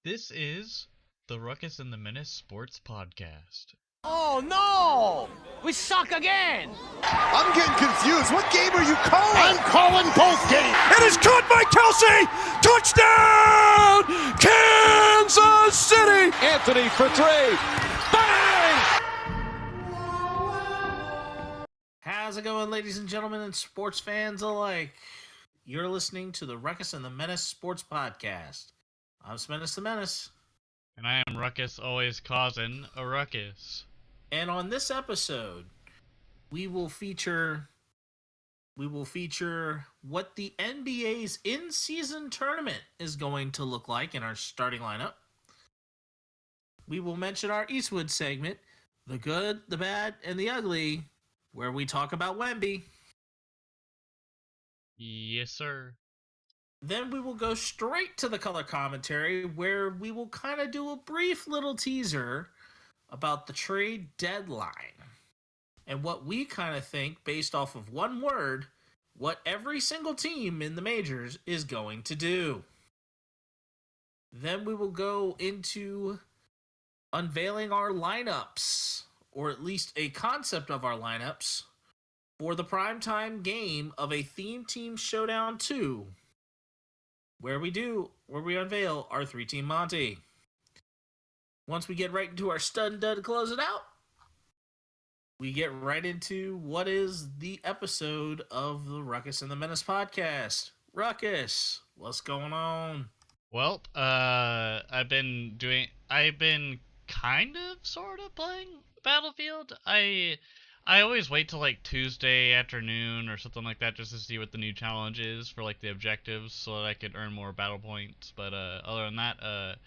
This is the Ruckus and The Menace Sports Podcast. Oh no! We suck again! I'm getting confused. What game are you calling? I'm calling both games. It is caught by Kelsey! Touchdown! Kansas City! Anthony for three. Bang! How's it going, ladies and gentlemen and sports fans alike? You're listening to the Ruckus and The Menace Sports Podcast. I'm Menace the Menace. And I am Ruckus, always causing a ruckus. And on this episode, we will feature what the NBA's in-season tournament is going to look like in our starting lineup. We will mention our Eastwood segment, the good, the bad, and the ugly, where we talk about Wemby. Yes, sir. Then we will go straight to the color commentary, where we will kind of do a brief little teaser about the trade deadline and what we kind of think, based off of one word, what every single team in the majors is going to do. Then we will go into unveiling our lineups, or at least a concept of our lineups, for the primetime game of a Theme Team Showdown 2, where we unveil our 3-team Monty. Once we get right into our stud and dud to close it out, we get right into what is the episode of the Ruckus and the Menace podcast. Ruckus, what's going on? Well, I've been kind of, sort of playing Battlefield. I always wait till like Tuesday afternoon or something like that just to see what the new challenge is for like the objectives so that I could earn more battle points. But other than that,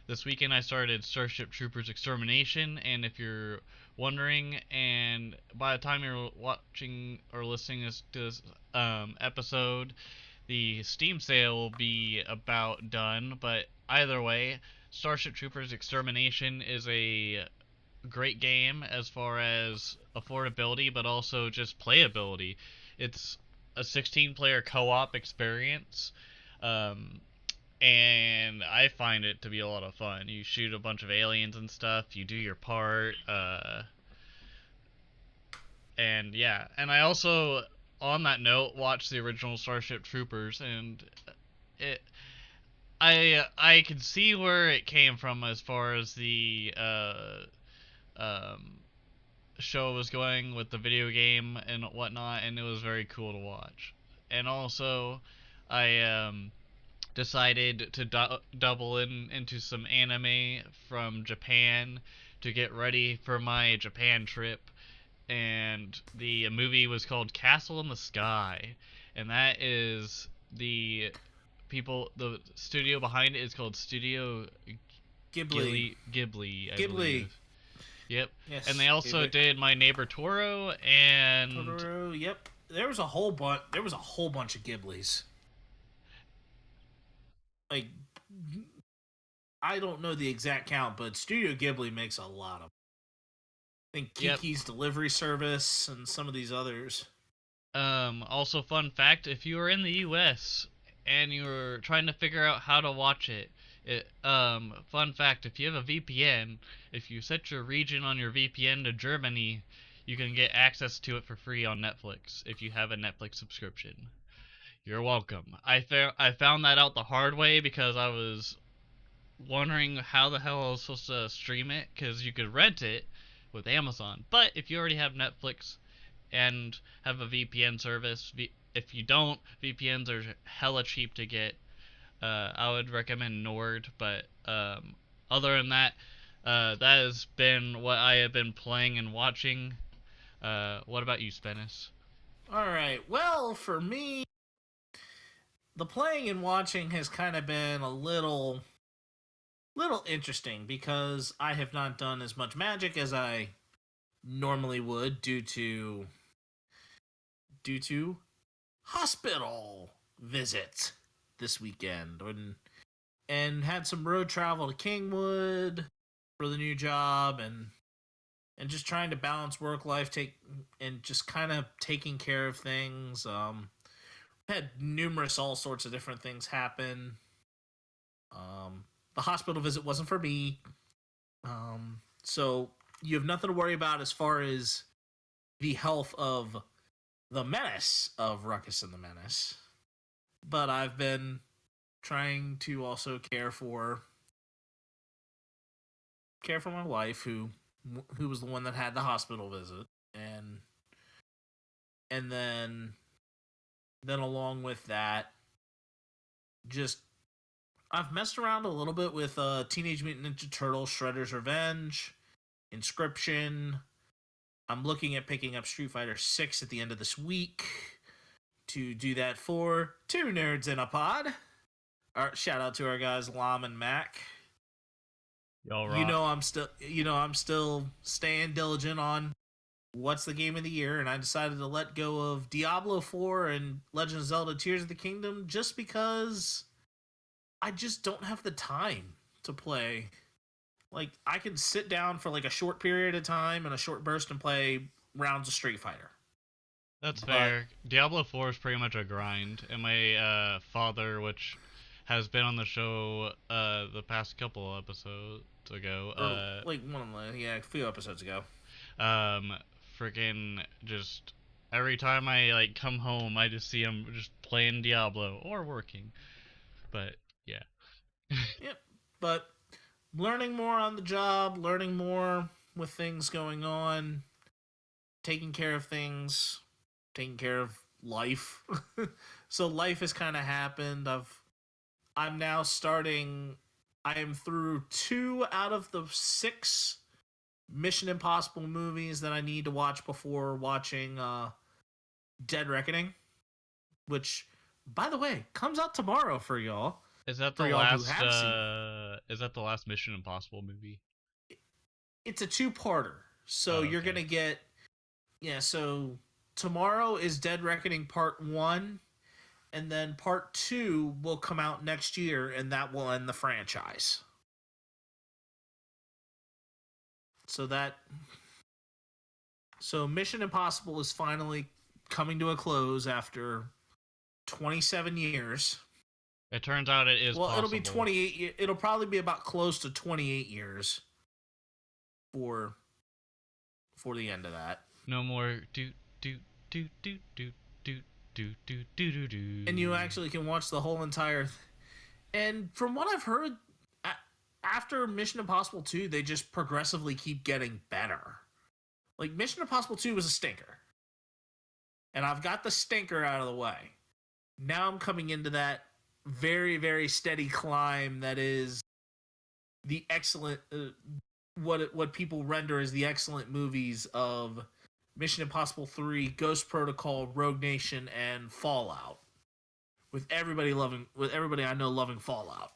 this weekend I started Starship Troopers Extermination, and if you're wondering, and by the time you're watching or listening to this episode, the Steam sale will be about done. But either way, Starship Troopers Extermination is a great game as far as affordability, but also just playability. It's a 16-player co-op experience, and I find it to be a lot of fun. You shoot a bunch of aliens and stuff, you do your part, and yeah. And I also, on that note, watched the original Starship Troopers, and I can see where it came from as far as the show was going with the video game and whatnot, and it was very cool to watch. And also, I decided to double into some anime from Japan to get ready for my Japan trip, and the movie was called Castle in the Sky, and that is the studio behind it is called Studio Ghibli. Ghibli, I Ghibli. believe. Yep. Yes, and they also did My Neighbor Totoro and Totoro, yep. There was a whole bunch of Ghiblis. Like, I don't know the exact count, but Studio Ghibli makes a lot of. I think Kiki's Delivery Service and some of these others. Also, fun fact: if you are in the U.S. and you're trying to figure out how to watch it, fun fact: if you have a VPN, if you set your region on your VPN to Germany, you can get access to it for free on Netflix if you have a Netflix subscription. You're welcome. I found that out the hard way because I was wondering how the hell I was supposed to stream it, because you could rent it with Amazon. But if you already have Netflix and have a VPN service, if you don't, VPNs are hella cheap to get. I would recommend Nord, but other than that, that has been what I have been playing and watching. What about you, Spennis? Alright, well, for me, the playing and watching has kind of been a little interesting, because I have not done as much Magic as I normally would due to hospital visits this weekend, and had some road travel to Kingwood for the new job, and just trying to balance work life and just kind of taking care of things. Had numerous all sorts of different things happen. the hospital visit wasn't for me. So you have nothing to worry about as far as the health of the Menace of Ruckus and the Menace. But I've been trying to also care for my wife, who was the one that had the hospital visit, and then along with that, just I've messed around a little bit with Teenage Mutant Ninja Turtles: Shredder's Revenge, Inscription. I'm looking at picking up Street Fighter 6 at the end of this week to do that for Two Nerds in a Pod. Shout out to our guys Lam and Mac. Y'all rock. I'm still staying diligent on what's the game of the year, and I decided to let go of Diablo 4 and Legend of Zelda Tears of the Kingdom just because I just don't have the time to play. Like, I can sit down for like a short period of time and a short burst and play rounds of Street Fighter. That's fair. Diablo 4 is pretty much a grind, and my father, which has been on the show the past couple episodes ago, a few episodes ago. Freaking just every time I like come home, I just see him just playing Diablo or working. But yeah. Yep. But learning more on the job, learning more with things going on, taking care of things, taking care of life. So life has kind of happened. I'm now starting. I am through 2 out of the 6 Mission Impossible movies that I need to watch before watching Dead Reckoning, which, by the way, comes out tomorrow for y'all. Is that the last? Is that the last Mission Impossible movie? It's a 2-parter, so you're gonna get. Yeah, so tomorrow is Dead Reckoning Part 1, and then Part 2 will come out next year, and that will end the franchise. So Mission Impossible is finally coming to a close after 27 years. It turns out it is possible. It'll be 28. It'll probably be about close to 28 years for the end of that. No more do. And you actually can watch the whole entire. And from what I've heard, after Mission Impossible 2, they just progressively keep getting better. Like, Mission Impossible 2 was a stinker. And I've got the stinker out of the way. Now I'm coming into that very, very steady climb that is the excellent... what people render as the excellent movies of Mission Impossible 3, Ghost Protocol, Rogue Nation, and Fallout. With everybody I know loving Fallout.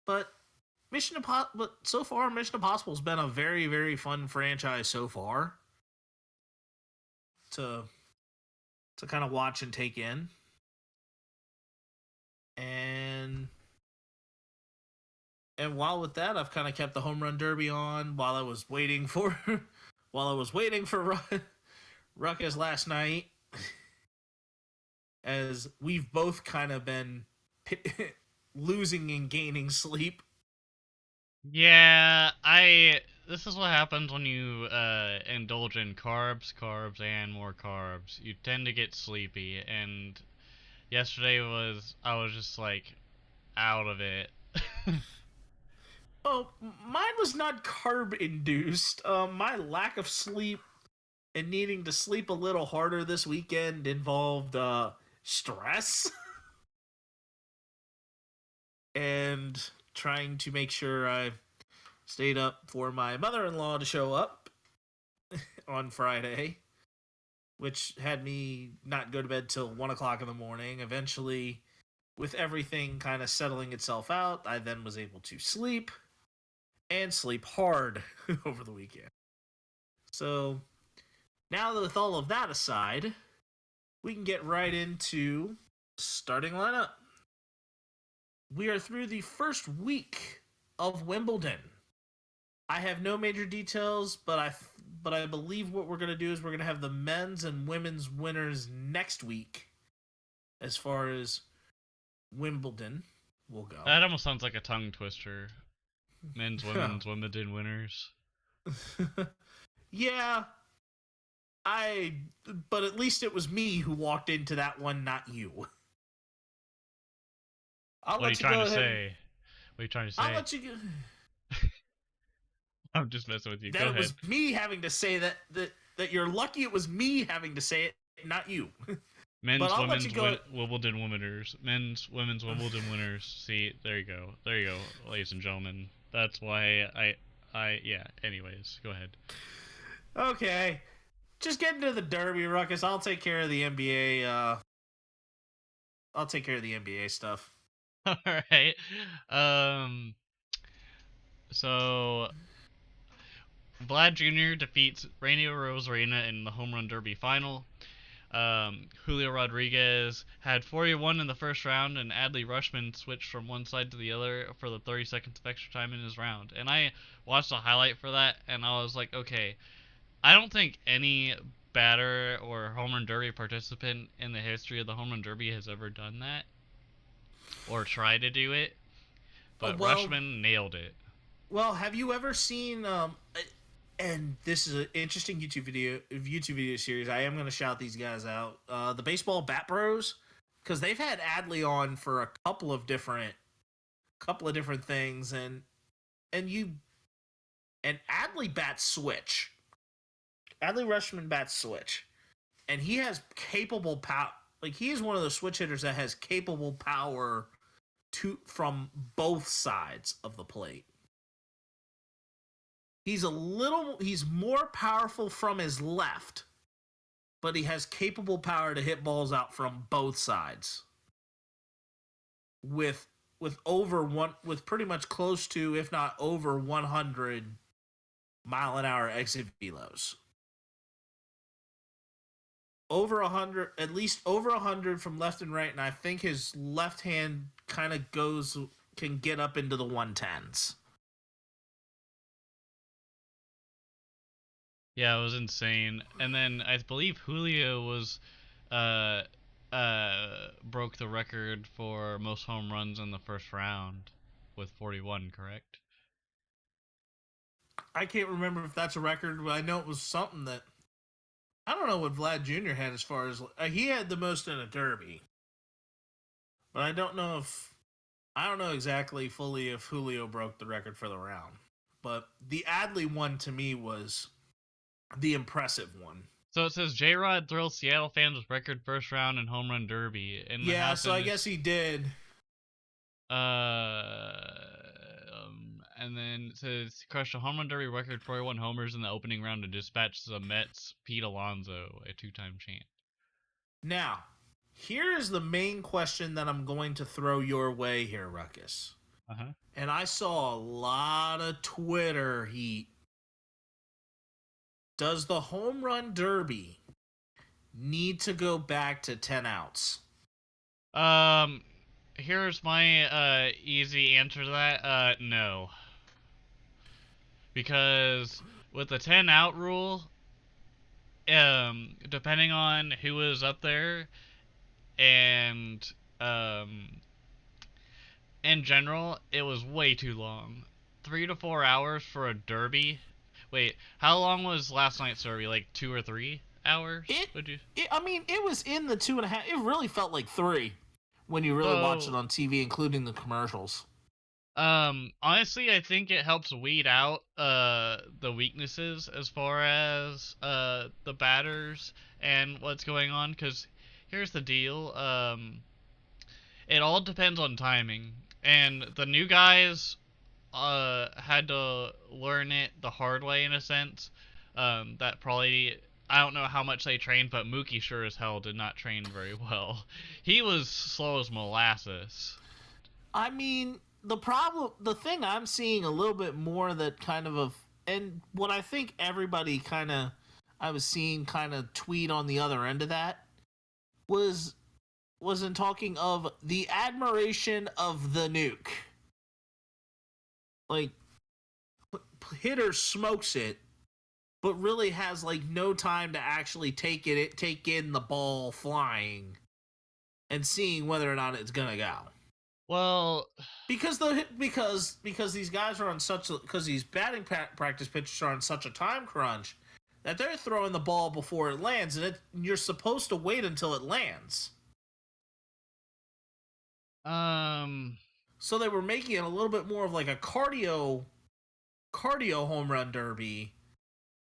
But so far, Mission Impossible has been a very, very fun franchise so far to kind of watch and take in. And while with that, I've kind of kept the Home Run Derby on while I was waiting for Ruckus last night, as we've both kind of been losing and gaining sleep. Yeah, this is what happens when you indulge in carbs, and more carbs. You tend to get sleepy, and yesterday I was just like out of it. Oh, mine was not carb induced. My lack of sleep and needing to sleep a little harder this weekend involved stress and trying to make sure I stayed up for my mother-in-law to show up on Friday, which had me not go to bed till 1 o'clock in the morning. Eventually, with everything kind of settling itself out, I then was able to sleep and sleep hard over the weekend. So now that with all of that aside, we can get right into starting lineup. We are through the first week of Wimbledon. I have no major details, but I believe what we're going to do is we're going to have the men's and women's winners next week. as far as Wimbledon will go. That almost sounds like a tongue twister. Men's, women's, Wimbledon winners. Yeah, but at least it was me who walked into that one, not you. What are you trying to say? What are you trying to say? I'll let you go. I'm just messing with you. That Go it ahead. was me having to say that you're lucky it was me having to say it, not you. Men's, But I'll let women's, you go. Wimbledon winners. Men's, women's, Wimbledon winners. See, there you go. There you go, ladies and gentlemen. That's why yeah. Anyways, go ahead. Okay. Just get into the Derby, Ruckus. I'll take care of the NBA. I'll take care of the NBA stuff. All right. So Vlad Jr. defeats Randy Rosarena in the home run derby final. Julio Rodriguez had 41 in the first round, and Adley Rutschman switched from one side to the other for the 30 seconds of extra time in his round. And I watched a highlight for that, and I was like, okay, I don't think any batter or home run derby participant in the history of the home run derby has ever done that or tried to do it. But Rutschman nailed it. Well, have you ever seen and this is an interesting YouTube video series. I am going to shout these guys out. The Baseball Bat Bros, because they've had Adley on for a couple of different things, and Adley bats switch. Adley Rutschman bats switch, and he has capable power. Like, he is one of the switch hitters that has capable power from both sides of the plate. He's more powerful from his left, but he has capable power to hit balls out from both sides. With pretty much close to, if not over 100 mile an hour exit velos. Over 100, at least over 100 from left and right, and I think his left hand kind of can get up into the 110s. Yeah, it was insane. And then I believe Julio was broke the record for most home runs in the first round with 41, correct? I can't remember if that's a record, but I know it was something that I don't know what Vlad Jr. had as far as he had the most in a derby. But I don't know exactly fully if Julio broke the record for the round. But the Adley one to me was the impressive one. So it says J-Rod thrills Seattle fans with record first round and home run derby. And yeah, so I guess he did. And then it says crushed a home run derby record 41 homers in the opening round to dispatch the Mets' Pete Alonso, a two-time champ. Now, here is the main question that I'm going to throw your way here, Ruckus. Uh-huh. And I saw a lot of Twitter heat. Does the home run derby need to go back to 10 outs? Here's my easy answer to that. No. Because with the 10 out rule, depending on who was up there, and in general, it was way too long. 3 to 4 hours for a derby. Wait, how long was last night's derby? Like 2 or 3 hours? It was in the 2.5. It really felt like 3 when you really watch it on TV, including the commercials. Honestly, I think it helps weed out the weaknesses as far as the batters and what's going on. Because here's the deal: it all depends on timing, and the new guys had to learn it the hard way in a sense. That probably, I don't know how much they trained, but Mookie sure as hell did not train very well. He was slow as molasses. I mean, the thing I'm seeing a little bit more that kind of and what I think everybody I was seeing kind of tweet on the other end of that was in talking of the admiration of the nuke. Like, hitter smokes it, but really has like no time to actually take in the ball flying and seeing whether or not it's gonna go. Well, Because these guys are on because these batting practice pitchers are on such a time crunch that they're throwing the ball before it lands, and you're supposed to wait until it lands. So they were making it a little bit more of like a cardio home run derby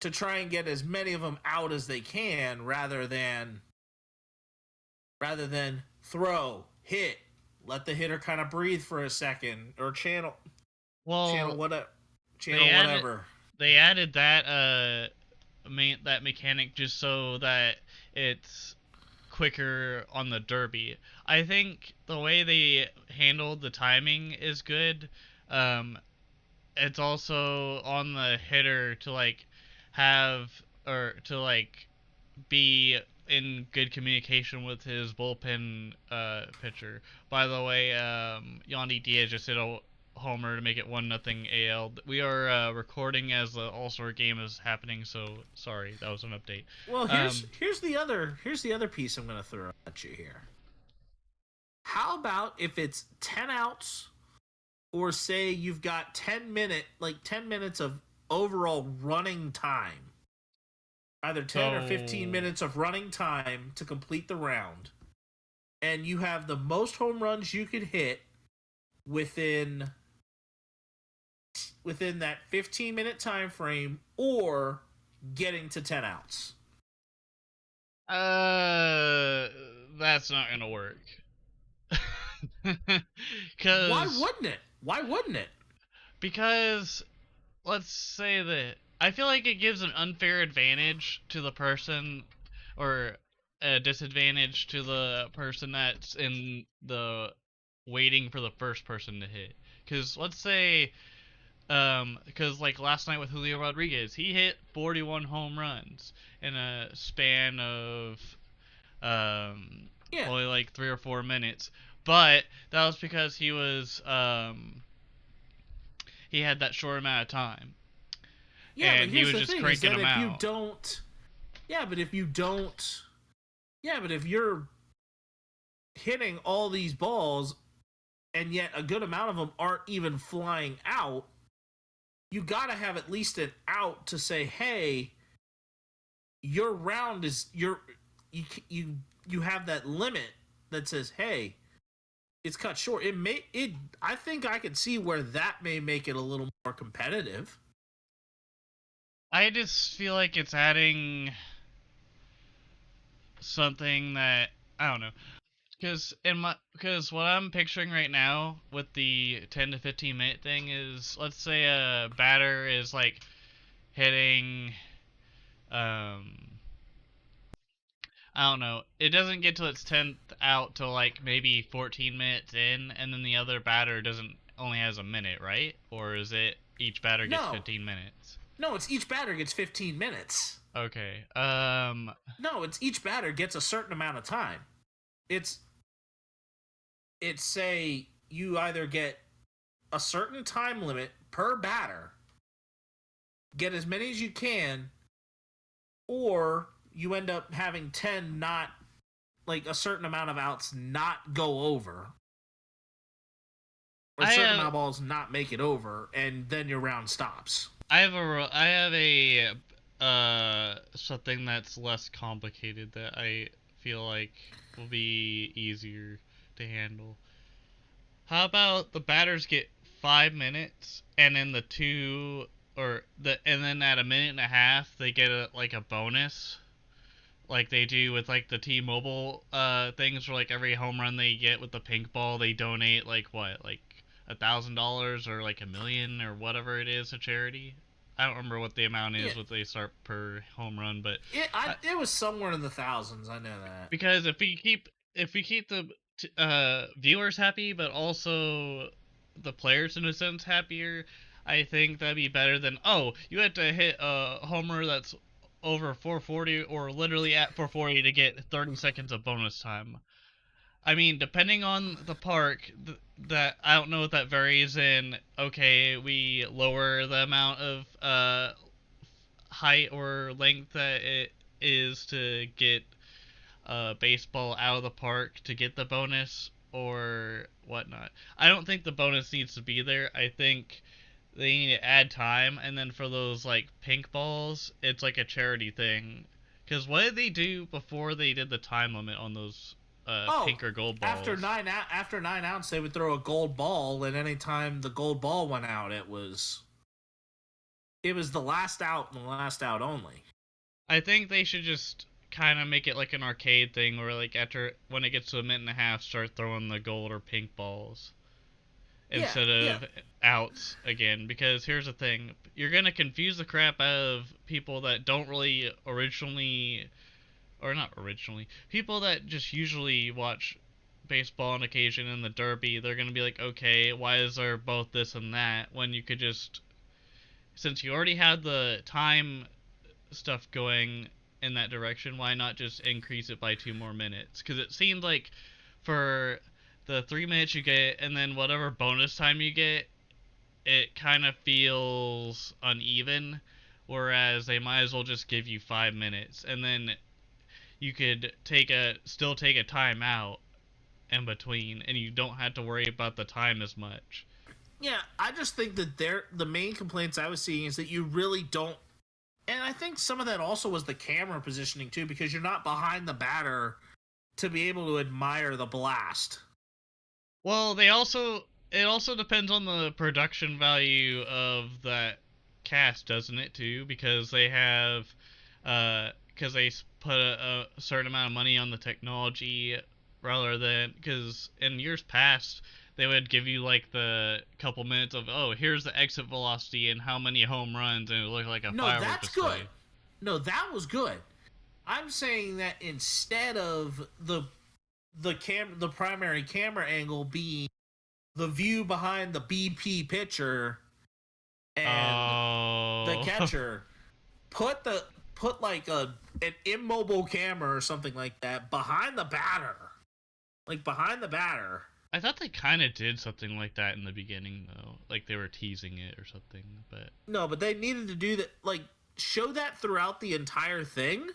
to try and get as many of them out as they can, rather than throw, hit, let the hitter kind of breathe for a second, or channel whatever. They added that that mechanic just so that it's quicker on the derby. I think the way they handled the timing is good. It's also on the hitter to be in good communication with his bullpen pitcher. By the way, Yandy Diaz just hit a homer to make it 1-0 AL. We are recording as the All-Star game is happening, so sorry, that was an update. Well, here's the other piece I'm going to throw at you here. How about if it's 10 outs, or say you've got 10 minutes of overall running time, either 10 or 15 minutes of running time to complete the round, and you have the most home runs you could hit within that 15-minute time frame, or getting to 10 outs. That's not gonna work. Why wouldn't it? Because let's say that I feel like it gives an unfair advantage to the person, or a disadvantage to the person that's in the waiting for the first person to hit. Because let's say, because like last night with Julio Rodriguez, he hit 41 home runs in a span of only like 3 or 4 minutes. But that was because he was he had that short amount of time. Yeah, and he was just cranking them out. But if you're hitting all these balls, and yet a good amount of them aren't even flying out, you gotta have at least an out to say, hey, your round is you have that limit that says, hey, it's cut short. I think I could see where that may make it a little more competitive. I just feel like it's adding something that I don't know. Because what I'm picturing right now with the 10 to 15 minute thing is, let's say a batter is like hitting, I don't know, it doesn't get to its 10th out till like maybe 14 minutes in, and then the other batter only has a minute, right? Or is it each batter gets 15 minutes? No, it's each batter gets 15 minutes. Okay. No, it's each batter gets a certain amount of time. It's say you either get a certain time limit per batter, get as many as you can, or you end up having 10 not, like a certain amount of outs not go over, or a certain amount of balls not make it over, and then your round stops. I have a something that's less complicated that I feel like will be easier to handle. How about the batters get 5 minutes, and then and then at a minute and a half they get a bonus, like they do with like the T-Mobile things, for like every home run they get with the pink ball, they donate like $1,000 or like $1 million or whatever it is to charity. I don't remember what the amount is, what they start per home run, but it was somewhere in the thousands. I know that, because if we keep the viewers happy, but also the players in a sense happier, I think that'd be better than, you had to hit a homer that's over 440 or literally at 440 to get 30 seconds of bonus time. I mean, depending on the park, that I don't know if that varies in, okay, we lower the amount of height or length that it is to get baseball out of the park to get the bonus or whatnot. I don't think the bonus needs to be there. I think they need to add time, and then for those like pink balls, it's like a charity thing. Because what did they do before they did the time limit on those pink or gold balls? After 9 outs, they would throw a gold ball, and anytime the gold ball went out, it was the last out and the last out only. I think they should just kind of make it like an arcade thing, where like after when it gets to a minute and a half, start throwing the gold or pink balls instead of outs again. Because here's the thing, you're gonna confuse the crap out of people that don't really people that just usually watch baseball on occasion in the derby. They're gonna be like, okay, why is there both this and that when you could just, since you already had the time stuff going in that direction, why not just increase it by 2 more minutes? Because it seemed like for the 3 minutes you get and then whatever bonus time you get, it kind of feels uneven, whereas they might as well just give you 5 minutes, and then you could still take a timeout in between, and you don't have to worry about the time as much. Yeah, I just think that the main complaints I was seeing is that you really don't, and I think some of that also was the camera positioning too, because you're not behind the batter to be able to admire the blast. Well, it also depends on the production value of that cast, doesn't it, too? Because they have, because they put a certain amount of money on the technology, rather than, because in years past, they would give you like the couple minutes of, oh, here's the exit velocity and how many home runs, and it looked like a firework display. No, that's good. No, that was good. I'm saying that instead of the primary camera angle being the view behind the BP pitcher and the catcher, put like an immobile camera or something like that behind the batter. Like behind the batter. I thought they kind of did something like that in the beginning, though. Like they were teasing it or something, but... No, but they needed to do that, like, show that throughout the entire thing.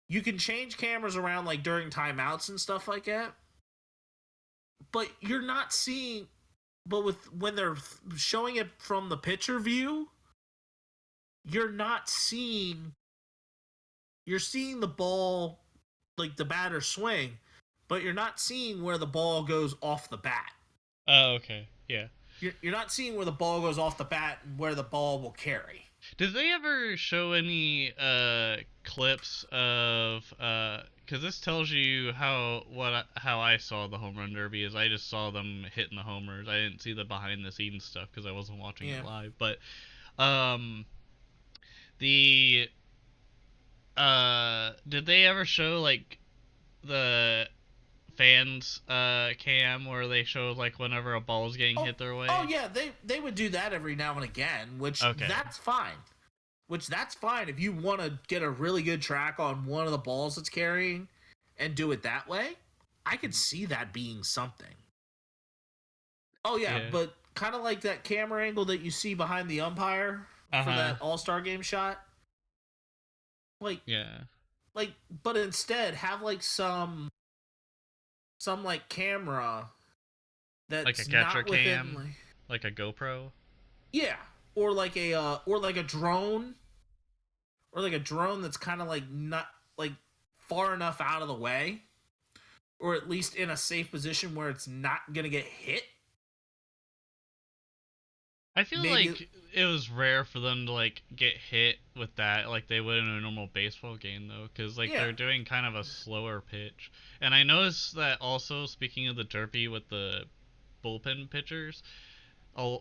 You can change cameras around, like, during timeouts and stuff like that. But you're not seeing... But when they're showing it from the pitcher view, you're not seeing... You're seeing the ball, like, the batter swing, but you're not seeing where the ball goes off the bat. Oh, okay. Yeah. You're not seeing where the ball goes off the bat and where the ball will carry. Did they ever show any clips of because this tells you how I saw the home run derby is I just saw them hitting the homers. I didn't see the behind the scenes stuff because I wasn't watching it live. But did they ever show like the fans cam where they showed like whenever a ball is getting hit their way? Oh yeah, they would do that every now and again, which that's fine. Which that's fine if you want to get a really good track on one of the balls it's carrying and do it that way. I could see that being something. Oh yeah. But kind of like that camera angle that you see behind the umpire for that All-Star game shot. Like but instead have like some like camera that's like a catcher not within, cam, like a GoPro. Yeah, or like a drone, or like a drone that's kind of like not like far enough out of the way, or at least in a safe position where it's not gonna get hit. I feel like it was rare for them to like get hit with that like they would in a normal baseball game though, because like they're doing kind of a slower pitch. And I noticed that also, speaking of the derby with the bullpen pitchers,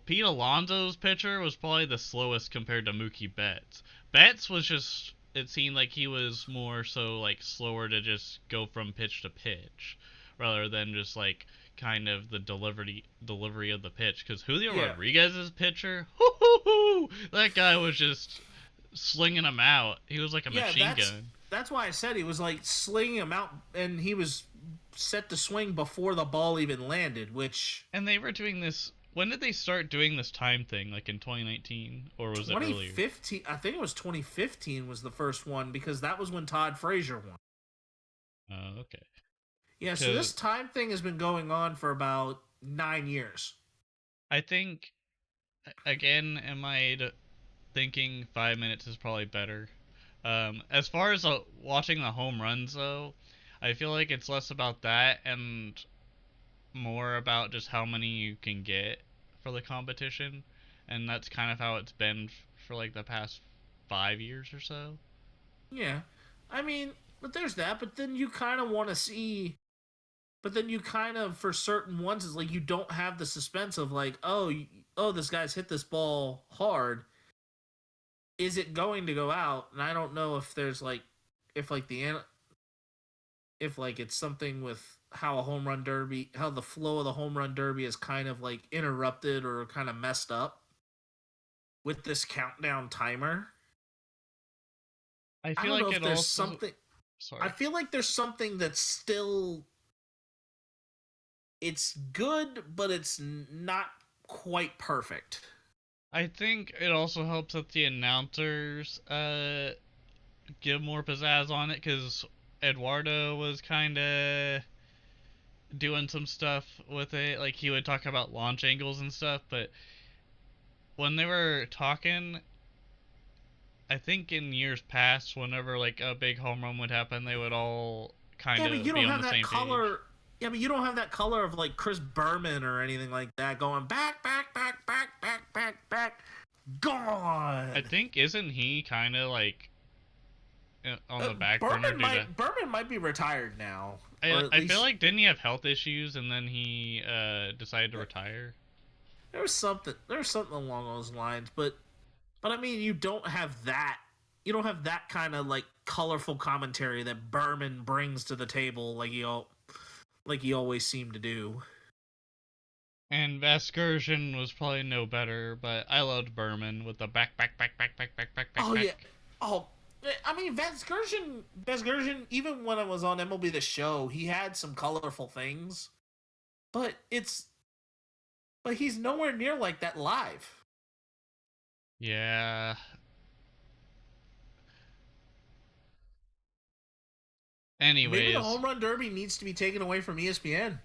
Pete Alonso's pitcher was probably the slowest compared to Mookie Betts. Betts was just, it seemed like he was more so like slower to just go from pitch to pitch rather than just like kind of the delivery of the pitch, because Julio Rodriguez's pitcher, that guy was just slinging them out. He was like a machine gun. That's why I said he was like slinging them out, and he was set to swing before the ball even landed. And they were doing this. When did they start doing this time thing? Like in 2019, or was it earlier? 2015. I think it was 2015 was the first one, because that was when Todd Frazier won. Oh, okay. Yeah, so this time thing has been going on for about 9 years. I think, again, thinking 5 minutes is probably better. As far as watching the home runs, though, I feel like it's less about that and more about just how many you can get for the competition, and that's kind of how it's been for like the past 5 years or so. Yeah. I mean, but there's that, but then you kind of want to see. But then you kind of, for certain ones, it's like you don't have the suspense of like, oh, this guy's hit this ball hard. Is it going to go out? And I don't know if there's like, if like the if like it's something with how a home run derby, how the flow of the home run derby is kind of like interrupted or kind of messed up with this countdown timer. I I feel don't know like if it there's also. something. Sorry. I feel like there's something that's still. It's good, but it's not quite perfect. I think it also helps that the announcers give more pizzazz on it, because Eduardo was kind of doing some stuff with it. Like, he would talk about launch angles and stuff, but when they were talking, I think in years past, whenever like a big home run would happen, they would all kind Yeah, but you of be don't on have the that same page. color. Yeah, but you don't have that color of like Chris Berman or anything like that going back, back, back, back, back, back, back. I Gone. think, isn't he kind of like on the back burner Berman due to. might be retired now, or I at I feel least like, didn't he have health issues and then he decided to retire? there was something. There was something along those lines. But I mean, you don't have that. You don't have that kind of like colorful commentary that Berman brings to the table, like he always seemed to do. And Vasgersian was probably no better, but I loved Berman with the back, back, back, back, back, back, back, back, Oh yeah. back. Oh, I mean, Vasgersian, even when I was on MLB The Show, he had some colorful things, but he's nowhere near like that live. Yeah. Maybe the Anyways, home run derby needs to be taken away from ESPN.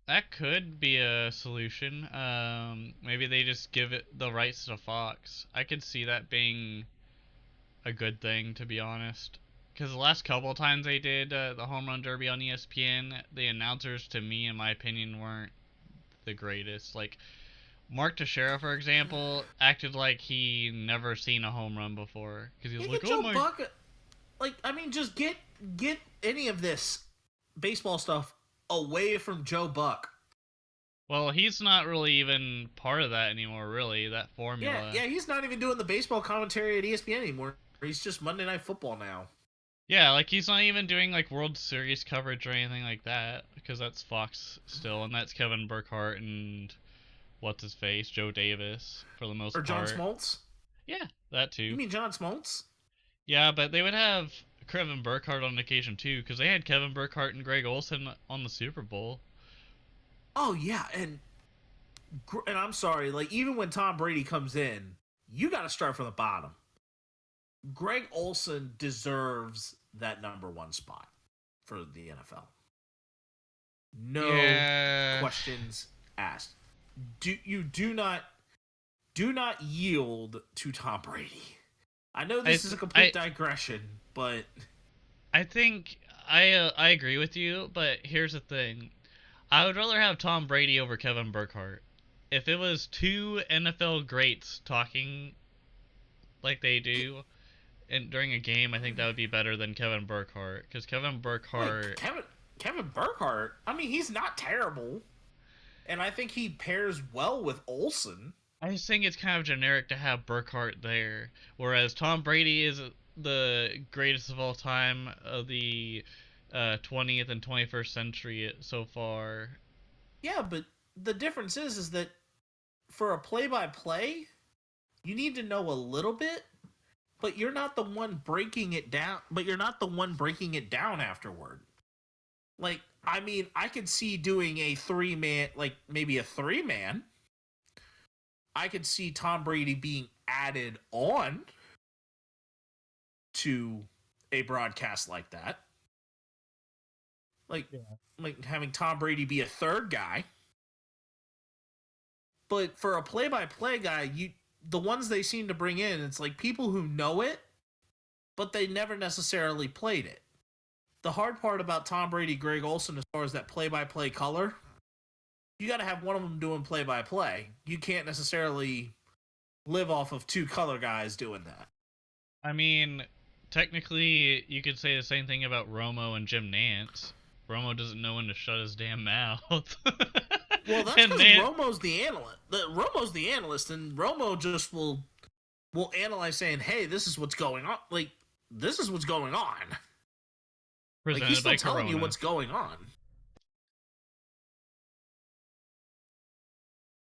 that could be a solution. Maybe they just give it the rights to Fox. I could see that being a good thing, to be honest. Because the last couple of times they did the home run derby on ESPN, the announcers, to me, in my opinion, weren't the greatest. Like, Mark Teixeira, for example, acted like he never seen a home run before, because he was You like, get "Oh Joe my." Buck. Like, I mean, just get any of this baseball stuff away from Joe Buck. Well, he's not really even part of that anymore, really. That Yeah, formula. yeah, he's not even doing the baseball commentary at ESPN anymore. He's just Monday Night Football now. Yeah, like, he's not even doing like World Series coverage or anything like that, because that's Fox still, and that's Kevin Burkhardt and what's his face, Joe Davis, for the Or most John part. Smoltz. Yeah, that You too. mean John Smoltz? Yeah, but they would have Kevin Burkhardt on occasion too, because they had Kevin Burkhardt and Greg Olson on the Super Bowl. Oh yeah, and I'm sorry, like even when Tom Brady comes in, you got to start from the bottom. Greg Olson deserves that number one spot for the NFL. No Yeah, questions asked. Do not yield to Tom Brady. I know I this is a th- complete digression, but I think I agree with you, but here's the thing: I would rather have Tom Brady over Kevin Burkhardt. If it was two NFL greats talking like they do during a game, I think that would be better than Kevin Burkhardt, because Kevin wait, Burkhardt. Kevin Burkhardt. I mean, he's not terrible, and I think he pairs well with Olson. I just think it's kind of generic to have Burkhardt there, whereas Tom Brady is the greatest of all time of the 20th and 21st century so far. Yeah, but the difference is that for a play-by-play, you need to know a little bit, but you're not the one breaking it down. But you're not the one breaking it down afterward. Like, I mean, I could see doing a three-man, like maybe a three-man. I could see Tom Brady being added on to a broadcast like that. like having Tom Brady be a third guy. But for a play-by-play guy, the ones they seem to bring in, it's like people who know it, but they never necessarily played it. The hard part about Tom Brady, Greg Olsen, as far as that play-by-play color, you got to have one of them doing play-by-play. You can't necessarily live off of two color guys doing that. I mean, technically, you could say the same thing about Romo and Jim Nantz. Romo doesn't know when to shut his damn mouth. Well, that's because Romo's the analyst. Romo's the analyst, and Romo just will analyze, saying, "Hey, this is what's going on. Like, this is what's going on." Like, he's still telling you what's going on.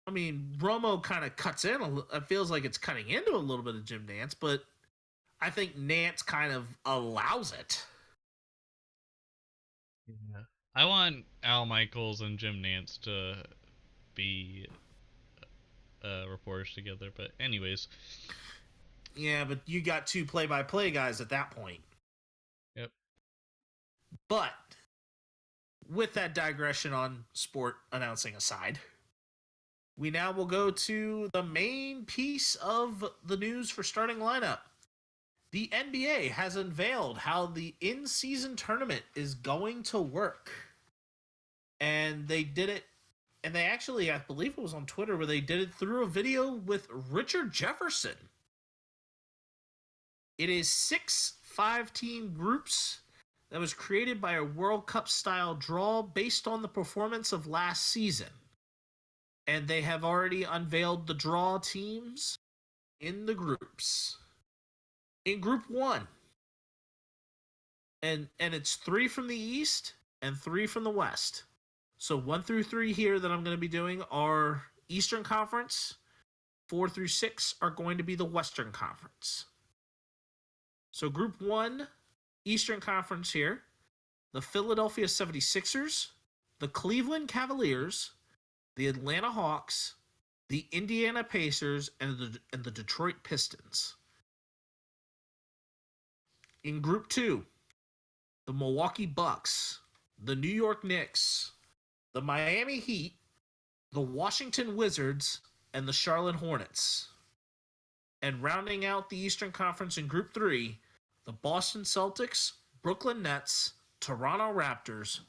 I mean, Romo kind of cuts in. It feels like it's cutting into a little bit of Jim Nantz, but I think Nantz kind of allows it. Yeah. I want Al Michaels and Jim Nantz to be reporters together, but anyways. Yeah, but you got two play-by-play guys at that point. Yep. But with that digression on sport announcing aside, we now will go to the main piece of the news for starting lineup. The NBA has unveiled how the in-season tournament is going to work. And they did it, and they actually, I believe it was on Twitter, where they did it through a video with Richard Jefferson. It is 6 5-team groups that was created by a World Cup-style draw based on the performance of last season. And they have already unveiled the draw teams in the groups. In Group 1, and it's 3 from the East and 3 from the West. So 1 through 3 here that I'm going to be doing are Eastern Conference. 4 through 6 are going to be the Western Conference. So Group 1, Eastern Conference here, the Philadelphia 76ers, the Cleveland Cavaliers, the Atlanta Hawks, the Indiana Pacers, and the Detroit Pistons. In Group 2, the Milwaukee Bucks, the New York Knicks, the Miami Heat, the Washington Wizards, and the Charlotte Hornets. And rounding out the Eastern Conference in Group 3, the Boston Celtics, Brooklyn Nets, Toronto Raptors,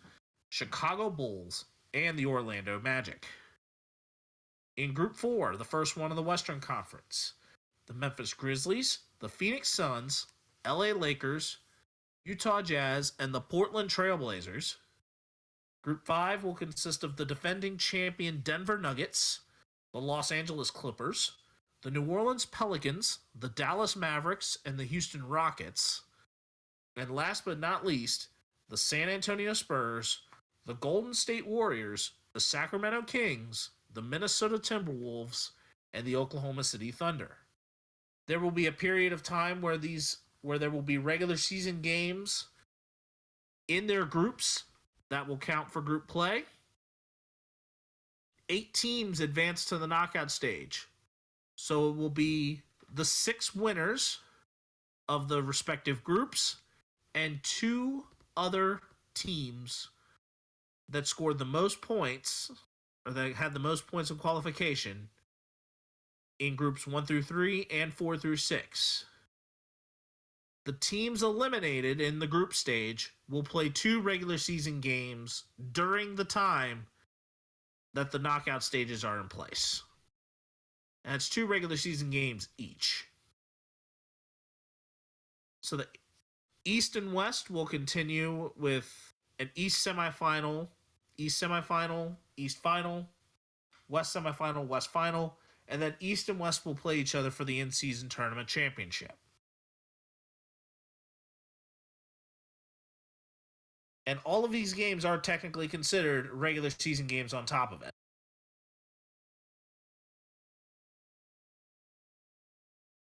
Chicago Bulls, and the Orlando Magic. In Group 4, the first one of the Western Conference, the Memphis Grizzlies, the Phoenix Suns, LA Lakers, Utah Jazz, and the Portland Trailblazers. Group 5 will consist of the defending champion Denver Nuggets, the Los Angeles Clippers, the New Orleans Pelicans, the Dallas Mavericks, and the Houston Rockets. And last but not least, the San Antonio Spurs, the Golden State Warriors, the Sacramento Kings, the Minnesota Timberwolves, and the Oklahoma City Thunder. There will be a period of time where there will be regular season games in their groups that will count for group play. 8 teams advance to the knockout stage. So it will be the 6 winners of the respective groups and 2 other teams that scored the most points, or that had the most points of qualification in groups 1 through 3 and 4 through 6. The teams eliminated in the group stage will play 2 regular season games during the time that the knockout stages are in place. And it's 2 regular season games each. So the East and West will continue with an East semifinal, East semifinal, East final, West semifinal, West final, and then East and West will play each other for the in-season tournament championship. And all of these games are technically considered regular season games on top of it.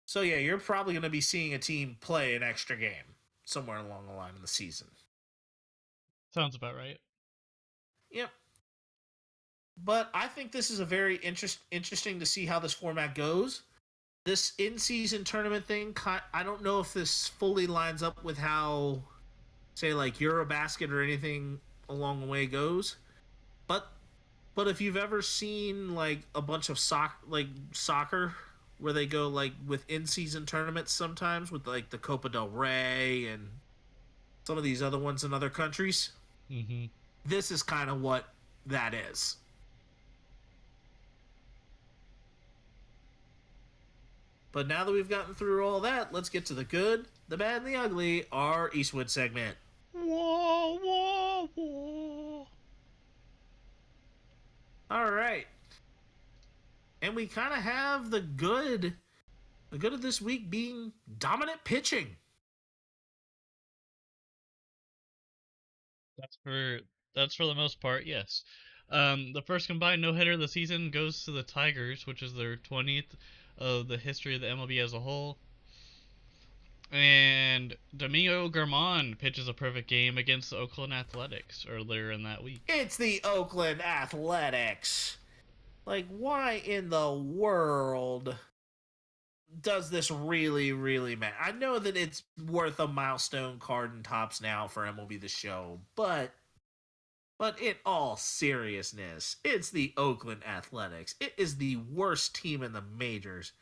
So yeah, you're probably going to be seeing a team play an extra game somewhere along the line of the season. Sounds about right. Yep. But I think this is a very interesting to see how this format goes. This in-season tournament thing, I don't know if this fully lines up with how, say, like Eurobasket or anything along the way goes. But if you've ever seen like a bunch of soccer where they go like with in-season tournaments sometimes with like the Copa del Rey and some of these other ones in other countries, this is kind of what that is. But now that we've gotten through all that, let's get to the good, the bad, and the ugly, our Eastwood segment. Whoa, whoa, whoa. All right. And we kind of have the good of this week being dominant pitching. That's for the most part, yes. The first combined no-hitter of the season goes to the Tigers, which is their 20th of the history of the MLB as a whole. And Domingo Germán pitches a perfect game against the Oakland Athletics earlier in that week. It's the Oakland Athletics. Like, why in the world does this really, really matter? I know that it's worth a milestone card and tops now for MLB The Show, but in all seriousness, it's the Oakland Athletics. It is the worst team in the majors.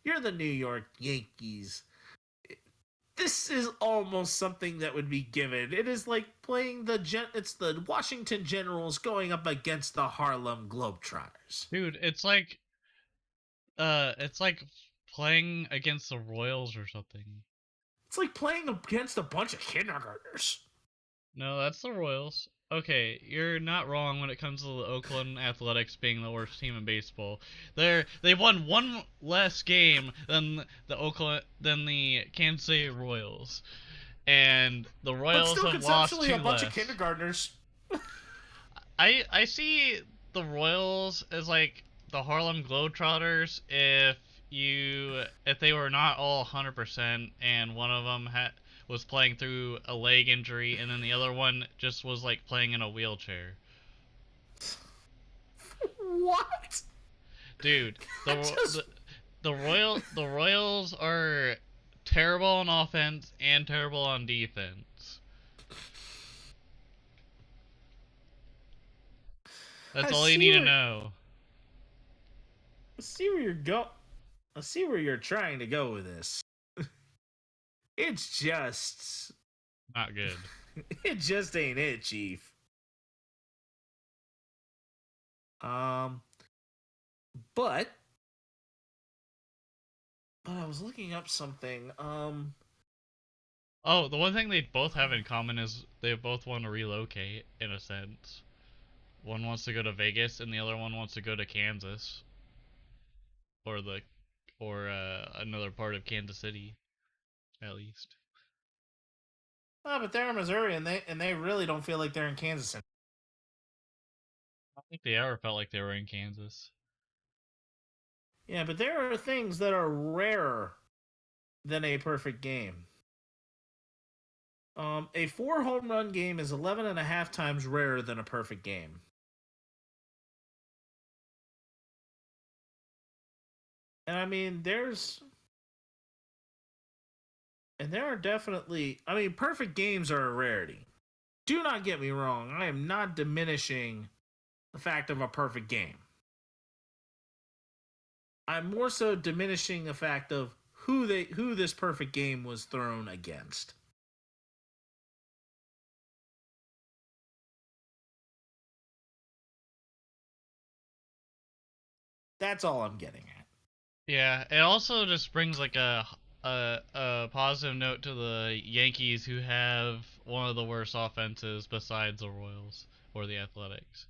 You're the New York Yankees. This is almost something that would be given. It is like playing it's the Washington Generals going up against the Harlem Globetrotters. Dude, it's like playing against the Royals or something. It's like playing against a bunch of kindergartners. No, that's the Royals. Okay, you're not wrong when it comes to the Oakland Athletics being the worst team in baseball. They've won one less game than the Kansas City Royals, and the Royals have lost two a bunch less. of kindergartners. I see the Royals as like the Harlem Globetrotters if they were not all 100% and one of them was playing through a leg injury, and then the other one just was like playing in a wheelchair. What? Dude, the Royals are terrible on offense and terrible on defense. That's all you need to know. I see where you're trying to go with this. It's just not good. It just ain't it, Chief. But I was looking up something. Oh, the one thing they both have in common is they both want to relocate, in a sense. One wants to go to Vegas, and the other one wants to go to Kansas, or another part of Kansas City, at least. Oh, but they're in Missouri, and they really don't feel like they're in Kansas. I don't think they ever felt like they were in Kansas. Yeah, but there are things that are rarer than a perfect game. A 4 home run game is 11.5 times rarer than a perfect game. And I mean, there are definitely, perfect games are a rarity. Do not get me wrong. I am not diminishing the fact of a perfect game. I'm more so diminishing the fact of who this perfect game was thrown against. That's all I'm getting at. Yeah, it also just brings like a positive note to the Yankees, who have one of the worst offenses besides the Royals or the Athletics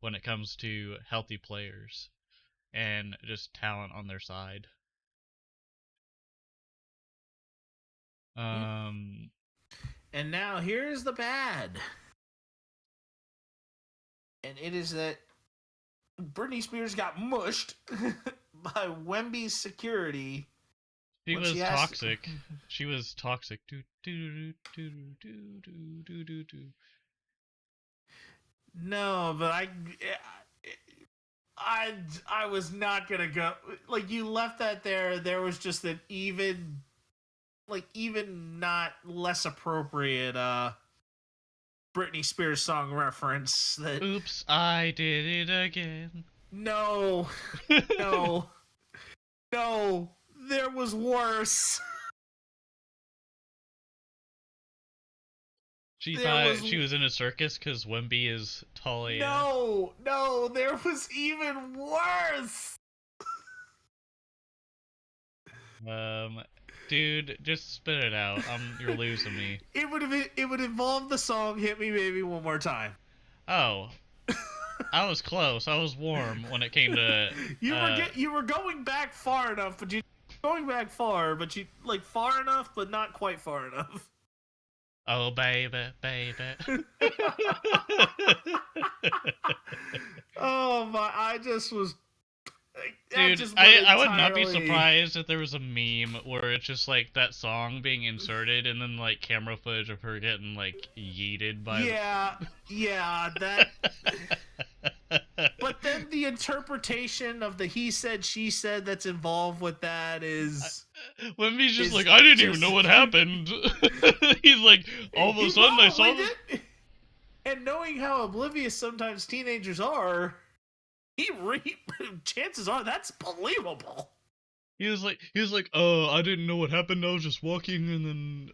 when it comes to healthy players and just talent on their side. And now here's the bad. And it is that Britney Spears got mushed by Wemby's security. She was toxic. She was toxic. Do do do do do do do do. No, but I was not gonna go. Like, you left that there. There was just an even not less appropriate Britney Spears song reference. That Oops, I did it again. no, no, no. There was worse. She There thought was- she was in a circus because Wemby is tall AF. No, there was even worse. Dude, just spit it out. You're losing me. It would involve the song "Hit Me, Baby, One More Time." Oh, I was close. I was warm when it came to. You were going back far enough, but you far enough, but not quite far enough. Oh baby, baby. Oh my! I just was. Dude, just I would not be entirely- surprised if there was a meme where it's just like that song being inserted and then like camera footage of her getting like yeeted by. Yeah, that. But then the interpretation of the he said, she said that's involved with that is. Wemby's just is like, I didn't even just- know what happened. He's like, all of a He sudden I saw. probably did. And knowing how oblivious sometimes teenagers are, chances are that's believable. He was like, I didn't know what happened. I was just walking, and then,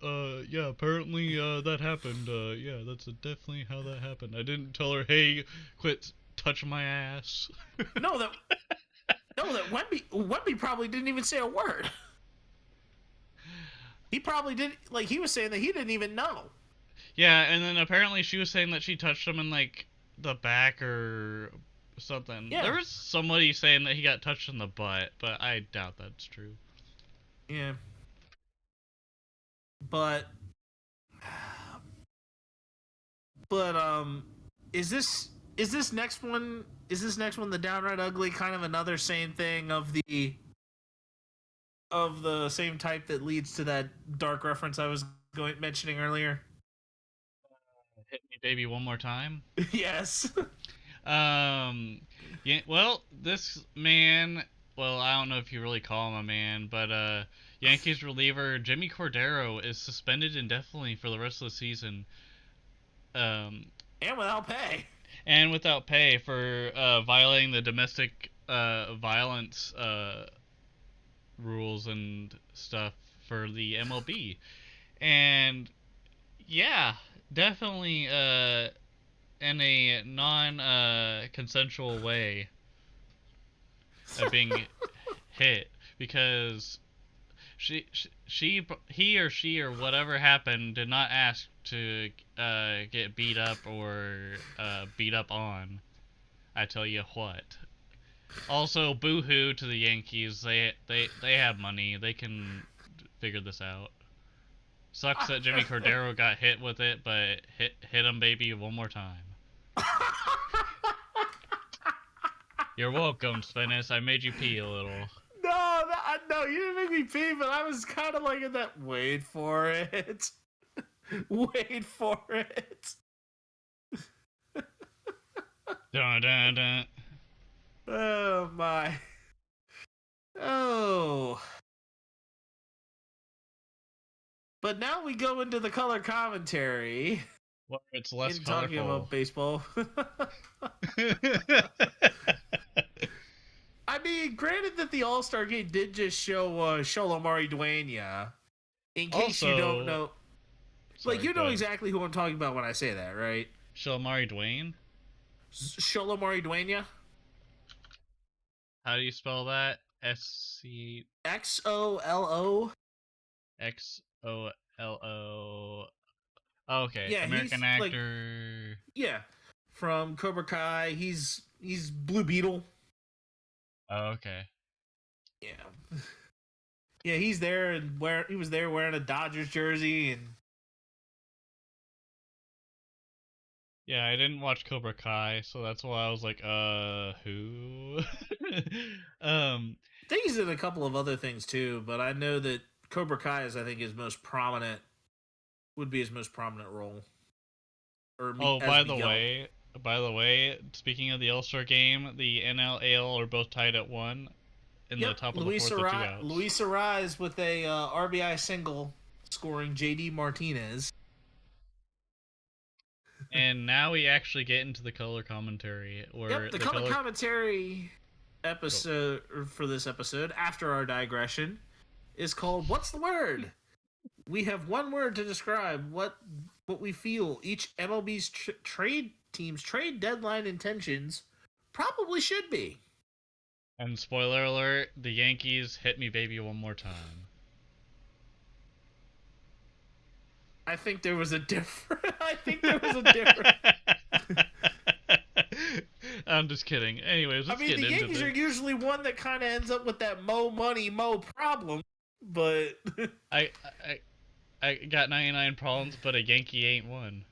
yeah, apparently, that happened. Yeah, that's definitely how that happened. I didn't tell her, hey, quit touching my ass. No, that Wemby probably didn't even say a word. He probably did. Like he was saying that he didn't even know. Yeah, and then apparently she was saying that she touched him in like the back or something. Yeah. There was somebody saying that he got touched in the butt, but I doubt that's true. Yeah. But is this next one the downright ugly kind of another same thing of the same type that leads to that dark reference I was mentioning earlier? Hit me, baby, one more time. Yes. Yeah. Well, this man. Well, I don't know if you really call him a man, but Yankees reliever Jimmy Cordero is suspended indefinitely for the rest of the season. And without pay. And without pay for violating the domestic violence rules and stuff for the MLB. And yeah, definitely in a non-consensual way of being hit, because he or she or whatever happened did not ask to get beat up or beat up on. I tell you what. Also, boo-hoo to the Yankees. They have money. They can figure this out. Sucks that Jimmy Cordero got hit with it, but hit him, baby, one more time. You're welcome, Spinnis. I made you pee a little. No, you didn't make me pee, but I was kind of like in that. Wait for it. Wait for it. Dun dun dun. Oh my. Oh. But now we go into the color commentary. Well, it's less in talking colorful. about baseball. I mean, granted that the All-Star game did just show Sholomari Duena. In case you don't know. Sorry, Like, you go know ahead. exactly who I'm talking about when I say that, right? Sholomari Dwayne? Sholomari Duena? How do you spell that? S-C... XOLO? X-O-L-O... Oh, okay. Yeah, American he's, like- actor... Yeah. From Cobra Kai. He's Blue Beetle. Oh, okay. Yeah. Yeah, he's there and he was there wearing a Dodgers jersey and Yeah, I didn't watch Cobra Kai, so that's why I was like, who? I think he's in a couple of other things too, but I know that Cobra Kai is, I think, his most prominent role. Or Oh, as by the Miguel. way, speaking of the All-Star game, the NL, AL are both tied at 1 in the top of the fourth with 2 outs. Luis Ariz with a RBI single, scoring JD Martinez. And now we actually get into the color commentary. Or the color commentary episode for this episode, after our digression, is called What's the Word? We have one word to describe what we feel each MLB's trade team's trade deadline intentions probably should be. And spoiler alert, the Yankees hit me baby one more time. I think there was a different. I'm just kidding. Anyways, let's get into the Yankees are usually one that kind of ends up with that mo money, mo problem, but I got 99 problems, but a Yankee ain't one.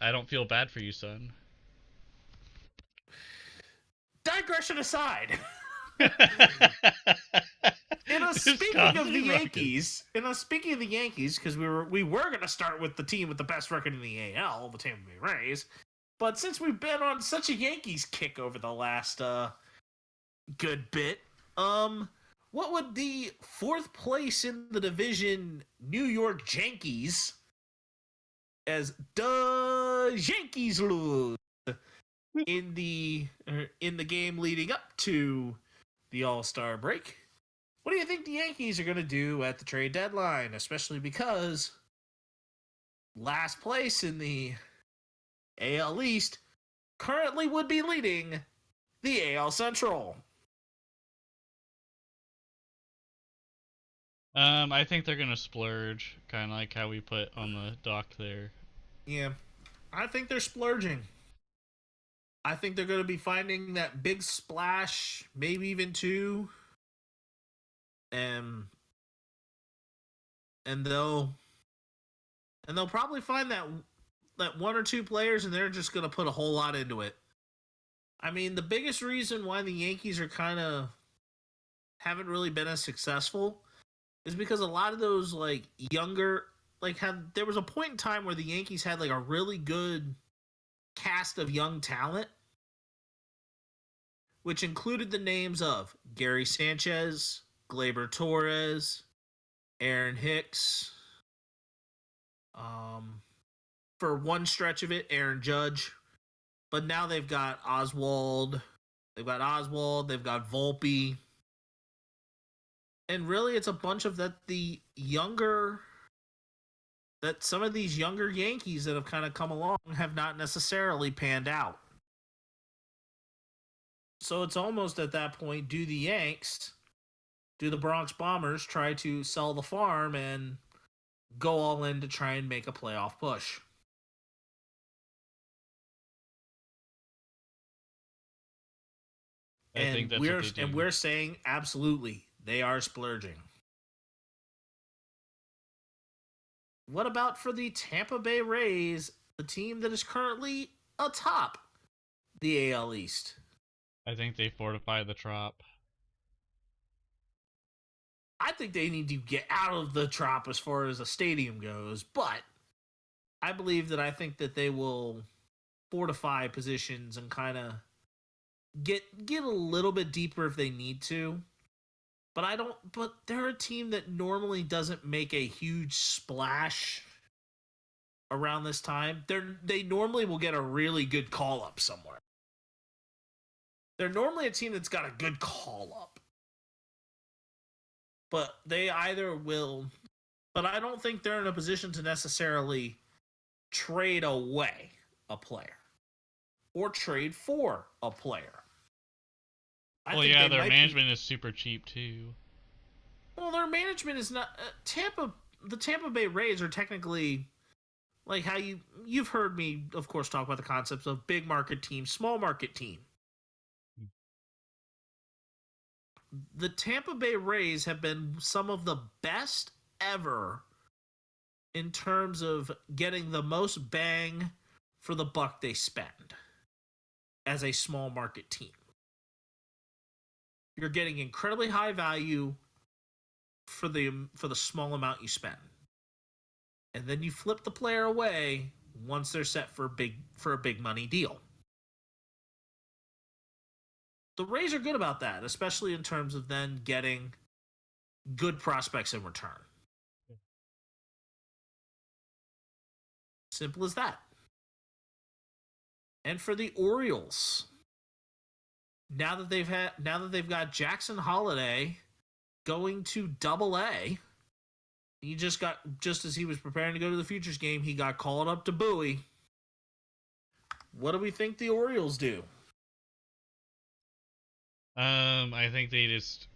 I don't feel bad for you, son. Digression aside. Speaking of the Yankees, because we were going to start with the team with the best record in the AL, the Tampa Bay Rays, but since we've been on such a Yankees kick over the last good bit, what would the fourth place in the division New York Yankees, as the Yankees lose in the game leading up to the All-Star break? What do you think the Yankees are going to do at the trade deadline, especially because last place in the AL East currently would be leading the AL Central? I think they're going to splurge, kind of like how we put on the dock there. Yeah, I think they're splurging. I think they're going to be finding that big splash, maybe even two. And they'll probably find that one or two players, and they're just going to put a whole lot into it. I mean, the biggest reason why the Yankees are kind of haven't really been as successful is because a lot of those like younger, there was a point in time where the Yankees had like a really good cast of young talent, which included the names of Gary Sanchez, Gleyber Torres, Aaron Hicks. For one stretch of it, Aaron Judge. But now they've got Oswald. They've got Volpe. And really, it's a bunch of some of these younger Yankees that have kind of come along have not necessarily panned out. So it's almost at that point, do the Bronx Bombers try to sell the farm and go all in to try and make a playoff push? I think that's what they do. We're saying absolutely they are splurging. What about for the Tampa Bay Rays, the team that is currently atop the AL East? I think they fortify the Trop. I think they need to get out of the Trop as far as a stadium goes, but I think that they will fortify positions and kind of get a little bit deeper if they need to. But they're a team that normally doesn't make a huge splash around this time. They normally will get a really good call up somewhere. They're normally a team that's got a good call up. But they either will, but I don't think they're in a position to necessarily trade away a player or trade for a player. Well, yeah, their management is super cheap too. Well, their management is not the Tampa Bay Rays are technically like how you've heard me, of course, talk about the concepts of big market team, small market team. The Tampa Bay Rays have been some of the best ever in terms of getting the most bang for the buck they spend as a small market team. You're getting incredibly high value for the small amount you spend. And then you flip the player away once they're set for a big money deal. The Rays are good about that, especially in terms of then getting good prospects in return. Simple as that. And for the Orioles, now that they've got Jackson Holiday going to Double A, just as he was preparing to go to the Futures game, he got called up to Bowie. What do we think the Orioles do? I think they just,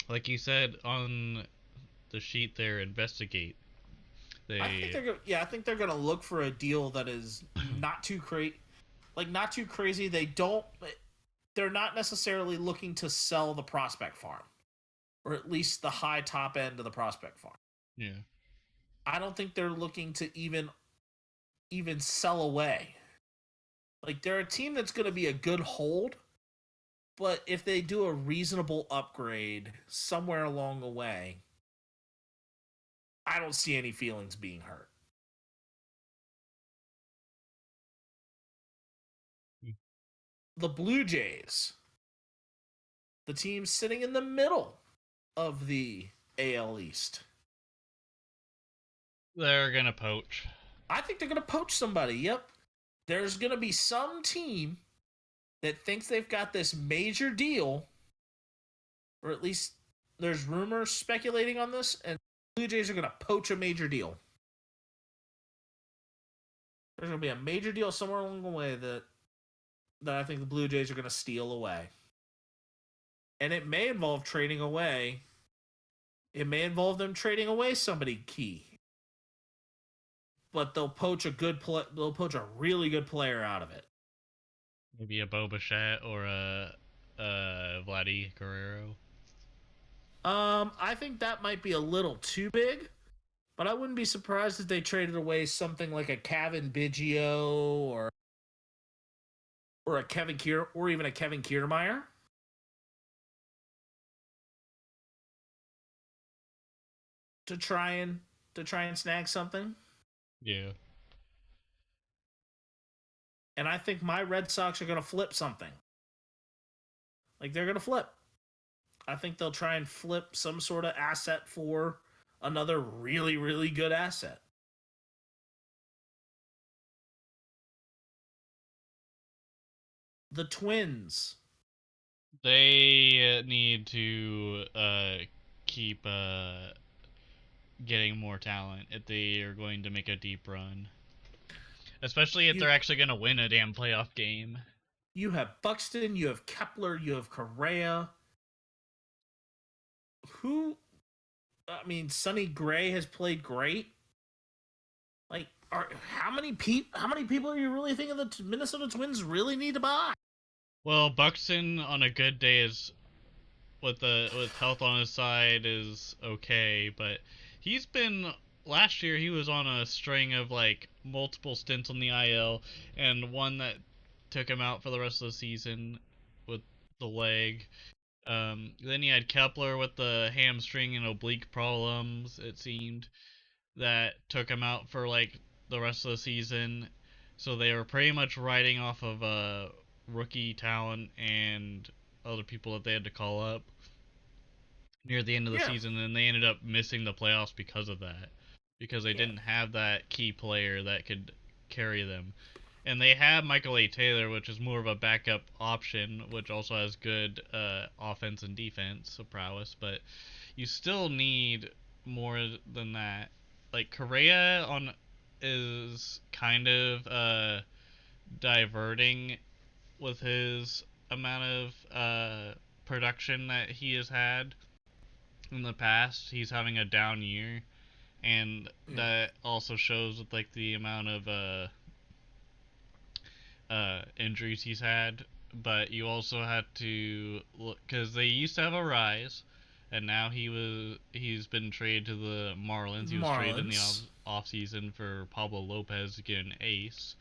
like you said on the sheet there, investigate. I think they're gonna look for a deal that is not too crazy. They're not necessarily looking to sell the prospect farm, or at least the high top end of the prospect farm. Yeah. I don't think they're looking to even sell away. Like, they're a team that's going to be a good hold, but if they do a reasonable upgrade somewhere along the way, I don't see any feelings being hurt. The Blue Jays, the team sitting in the middle of the AL East. They're going to poach. I think they're going to poach somebody, yep. There's going to be some team that thinks they've got this major deal, or at least there's rumors speculating on this, and the Blue Jays are going to poach a major deal. There's going to be a major deal somewhere along the way that I think the Blue Jays are going to steal away. And it may involve trading away. It may involve them trading away somebody key. But they'll poach a really good player out of it. Maybe a Bo Bichette or a Vladdy Guerrero. I think that might be a little too big, but I wouldn't be surprised if they traded away something like a Kevin Biggio or a Kevin Kier, or even a Kevin Kiermaier. To try and snag something. Yeah. And I think my Red Sox are going to flip something. Like, they're going to flip. I think they'll try and flip some sort of asset for another really, really good asset. The Twins. They need to keep getting more talent if they are going to make a deep run. Especially if they're actually going to win a damn playoff game. You have Buxton, you have Kepler, you have Correa. Sonny Gray has played great. Like, how many people are you really thinking the Minnesota Twins really need to buy? Well, Buxton on a good day is with health on his side is okay, but he's been last year he was on a string of like multiple stints on the IL and one that took him out for the rest of the season with the leg. Then you had Kepler with the hamstring and oblique problems, it seemed, that took him out for like the rest of the season. So they were pretty much riding off of rookie talent and other people that they had to call up near the end of the season, and they ended up missing the playoffs because of that. Because they didn't have that key player that could carry them. And they have Michael A. Taylor, which is more of a backup option, which also has good offense and defense prowess, but you still need more than that. Like, Correa is kind of diverting with his amount of production that he has had in the past. He's having a down year, and that also shows with like the amount of injuries he's had. But you also had to look, because they used to have a rise, and now he's been traded to the Marlins. He was traded in the off season for Pablo Lopez to get an ace,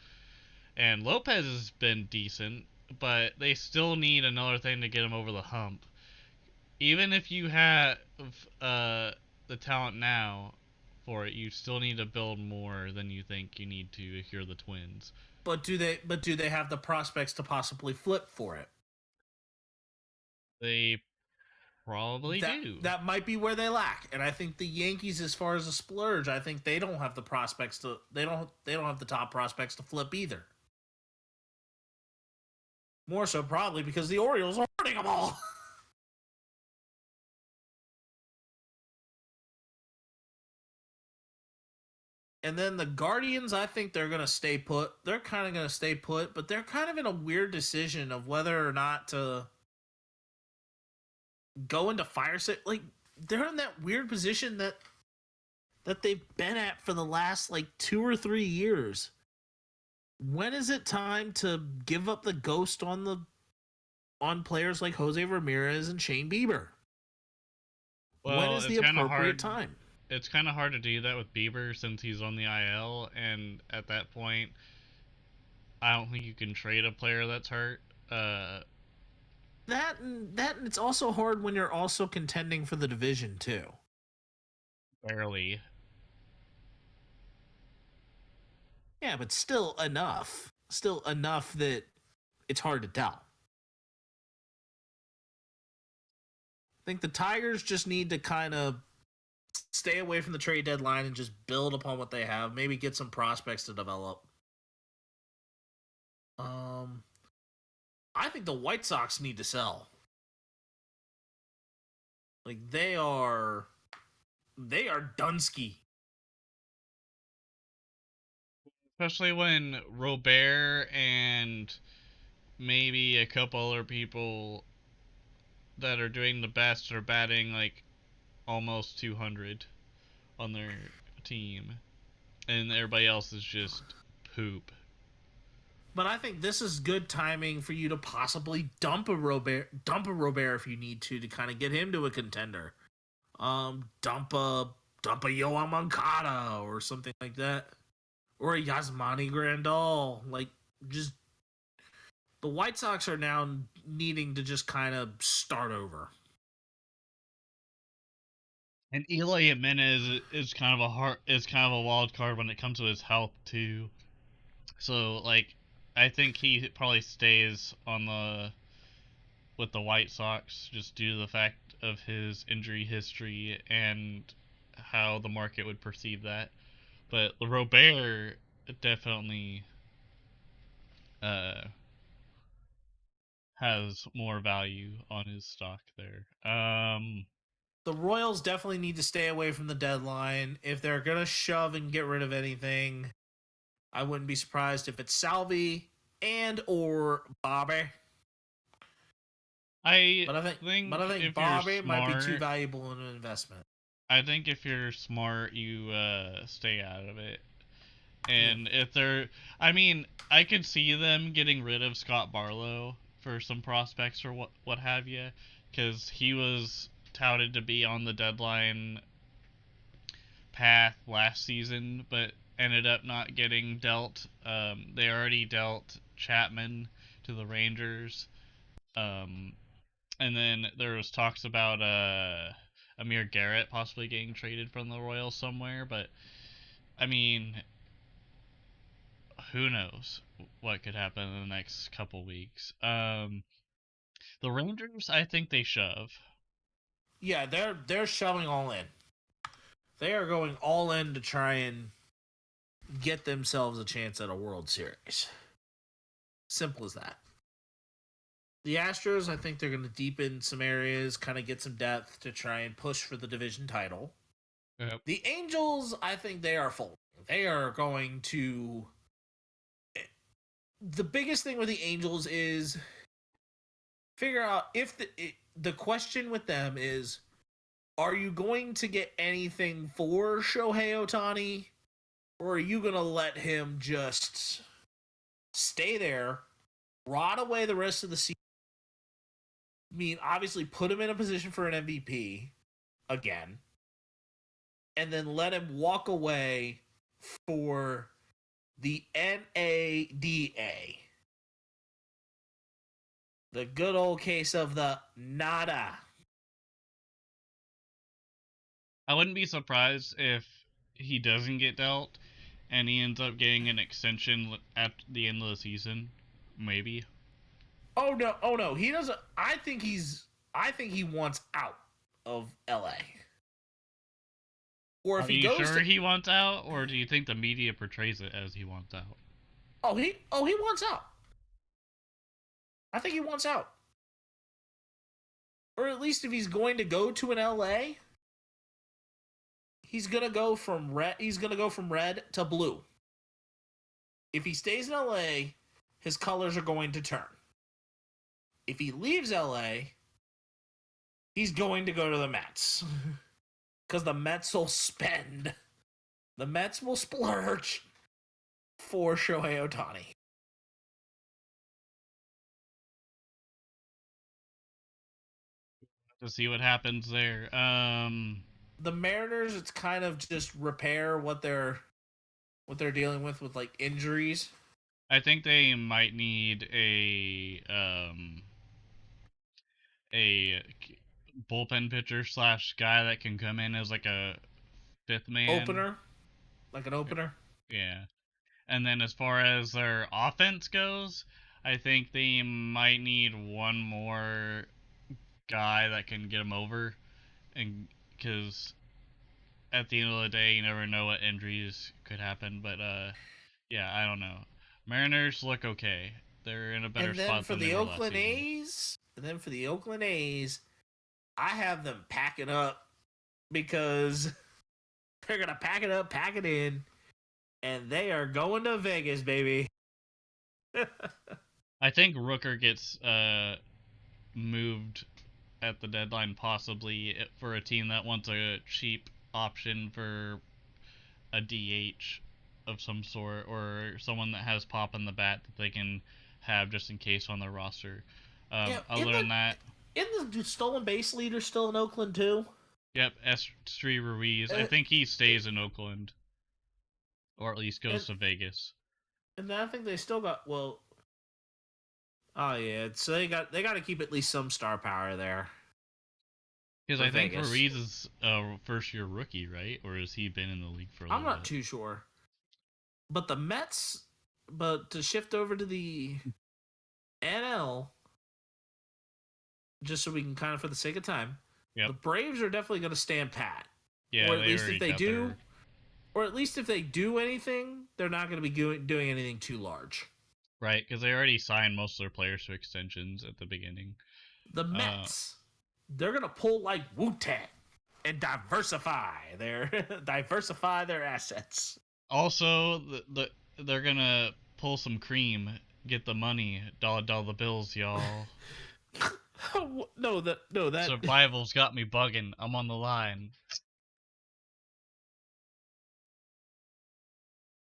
and Lopez has been decent, but they still need another thing to get him over the hump. Even if you have the talent now for it, you still need to build more than you think you need to if you're the Twins. But do they have the prospects to possibly flip for it? probably do. That might be where they lack. And I think the Yankees, as far as a splurge, I think they don't have the prospects to they don't have the top prospects to flip either. More so probably because the Orioles are hurting them all. And then the Guardians, I think they're going to stay put. They're kind of going to stay put, but they're kind of in a weird decision of whether or not to go into fire sale. Like, they're in that weird position that they've been at for the last, 2 or 3 years. When is it time to give up the ghost on players like Jose Ramirez and Shane Bieber? Well, when is the appropriate time? It's kind of hard to do that with Bieber since he's on the IL, and at that point, I don't think you can trade a player that's hurt. That and it's also hard when you're also contending for the division too. Barely. Yeah, but still enough. Still enough that it's hard to tell. I think the Tigers just need to kind of stay away from the trade deadline and just build upon what they have. Maybe get some prospects to develop. I think the White Sox need to sell. They are Dunsky. Especially when Robert and maybe a couple other people that are doing the best are batting almost 200 on their team, and everybody else is just poop. But I think this is good timing for you to possibly dump a Robert if you need to kind of get him to a contender. Dump a Yoan Moncada or something like that, or a Yasmani Grandal. Just the White Sox are now needing to just kind of start over. And Eloy Jimenez is kind of a wild card when it comes to his health too. So I think he probably stays with the White Sox just due to the fact of his injury history and how the market would perceive that. But Robert definitely has more value on his stock there. The Royals definitely need to stay away from the deadline. If they're going to shove and get rid of anything, I wouldn't be surprised if it's Salvi and or Bobby. But I think Bobby might be too valuable in an investment. I think if you're smart, you stay out of it. And if they're, I could see them getting rid of Scott Barlow for some prospects or what have you, because he was touted to be on the deadline path last season, but ended up not getting dealt. They already dealt Chapman to the Rangers, and then there was talks about Amir Garrett possibly getting traded from the Royals somewhere, but who knows what could happen in the next couple weeks. The Rangers, I think they shove. Yeah, they're shoving all in. They are going all in to try and get themselves a chance at a World Series. Simple as that. The Astros, I think they're going to deepen some areas, kind of get some depth to try and push for the division title. Yep. The Angels, I think they are full. They are going to... The biggest thing with the Angels is figure out if the question with them is, are you going to get anything for Shohei Ohtani, or are you going to let him just stay there, rot away the rest of the season? Obviously put him in a position for an MVP again, and then let him walk away for the NADA. The good old case of the nada. I wouldn't be surprised if he doesn't get dealt and he ends up getting an extension at the end of the season. Maybe. Oh no, he doesn't. I think he's I think he wants out of LA. Or if Are he you goes sure to he wants out, or do you think the media portrays it as he wants out? he wants out. I think he wants out. Or at least if he's going to go to an LA, he's gonna go from red to blue. If he stays in LA, his colors are going to turn. If he leaves LA, he's going to go to the Mets. Because the Mets will spend. The Mets will splurge for Shohei Ohtani. To see what happens there. The Mariners, it's kind of just repair what they're dealing with like injuries. I think they might need a bullpen pitcher / guy that can come in as like a fifth man. Opener. Like an opener. Yeah. And then as far as their offense goes, I think they might need one more guy that can get them over, and because at the end of the day, you never know what injuries could happen. But yeah, I don't know. Mariners look okay. They're in a better spot than they were last season. And then for the Oakland A's, I have them packing up because they're gonna pack it up, pack it in, and they are going to Vegas, baby. I think Rooker gets moved at the deadline, possibly for a team that wants a cheap option for a DH of some sort, or someone that has pop in the bat that they can have just in case on their roster. Other than that, isn't the stolen base leader still in Oakland too? yep, Estri Ruiz. I think he stays in Oakland, or at least goes to Vegas. And then I think they still got Oh yeah, so they got to keep at least some star power there. Because I think Vegas. Ruiz is a first-year rookie, right? Or has he been in the league for a little bit? I'm not too sure. But the Mets, to shift over to the NL, just so we can kind of, for the sake of time, the Braves are definitely going to stand pat. Yeah, or at least if they do, or at least if they do anything, they're not going to be doing anything too large. Right, because they already signed most of their players to extensions at the beginning. The Mets, they're going to pull like Wu-Tang and diversify their assets. Also, they're gonna pull some cream, get the money, dollar bills, y'all. No, that Survival's got me bugging. I'm on the line.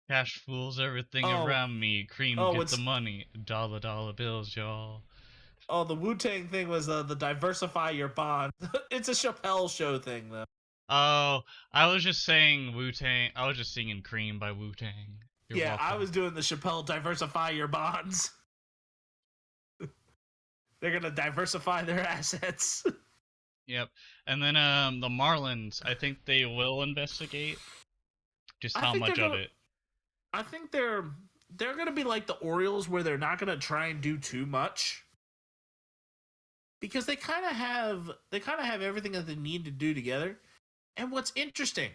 Cash fools everything around me. Cream, get the money, dollar bills, y'all. Oh, the Wu-Tang thing was the diversify your bond. It's a Chappelle Show thing, though. Oh, I was just saying Wu-Tang. I was just singing Cream by Wu-Tang. You're welcome. I was doing the Chappelle diversify your bonds. They're gonna diversify their assets. Yep. And then the Marlins, I think they will investigate just how much of it. I think they're gonna be like the Orioles, where they're not gonna try and do too much. Because they kind of have everything that they need to do together. And what's interesting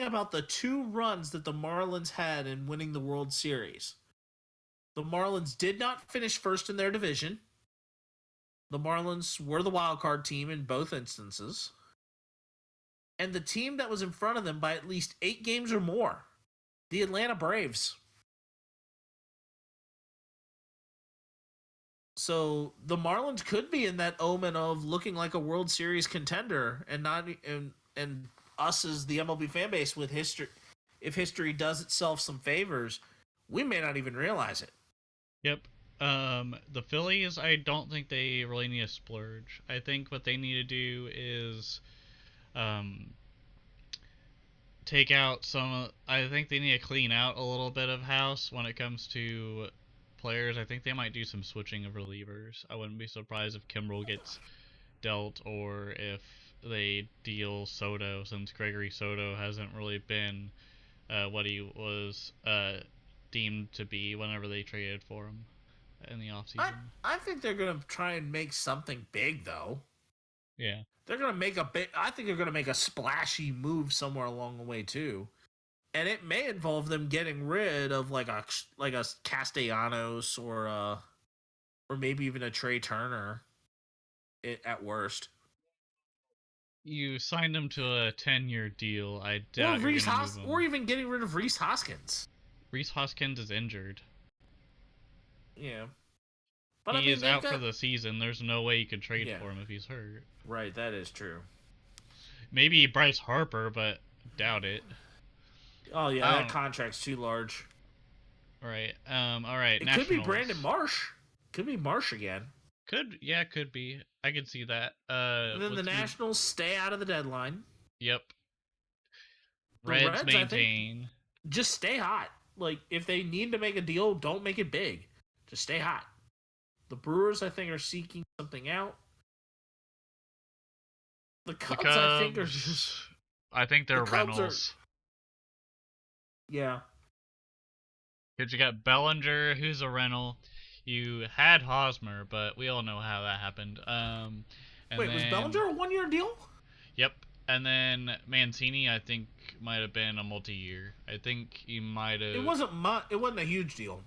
about the 2 runs that the Marlins had in winning the World Series, the Marlins did not finish first in their division. The Marlins were the wild card team in both instances. And the team that was in front of them by at least 8 games or more, the Atlanta Braves. So the Marlins could be in that omen of looking like a World Series contender, and not and us as the MLB fan base with history. If history does itself some favors, we may not even realize it. Yep. The Phillies, I don't think they really need a splurge. I think what they need to do is take out some. I think they need to clean out a little bit of house when it comes to players. I think they might do some switching of relievers. I wouldn't be surprised if Kimbrel gets dealt, or if they deal Soto, since Gregory Soto hasn't really been what he was deemed to be whenever they traded for him. in the offseason. I think they're gonna try and make something big though. Yeah. They're gonna make a big. I think they're gonna make a splashy move somewhere along the way too, and it may involve them getting rid of like a Castellanos or maybe even a Trey Turner. At worst. You signed him to a 10-year deal. I doubt Or you're gonna move him. or even getting rid of Reese Hoskins. Reese Hoskins is injured. Yeah. But He I mean, is out for the season. There's no way you could trade for him if he's hurt. Right, that is true. Maybe Bryce Harper, but doubt it. Oh yeah, that contract's too large. Right. All right. It could be Brandon Marsh. Could be Marsh again. Could be. I could see that. And then the Nationals stay out of the deadline. Yep. Reds maintain. Just stay hot. Like, if they need to make a deal, don't make it big. Just stay hot. The Brewers, I think, are seeking something out. The Cubs, I think, are just... I think they're rentals. Yeah. Because you got Bellinger, who's a rental. You had Hosmer, but we all know how that happened. Wait, was Bellinger a one-year deal? Yep. And then Mancini, I think, might have been a multi-year. I think he might have... It wasn't a huge deal.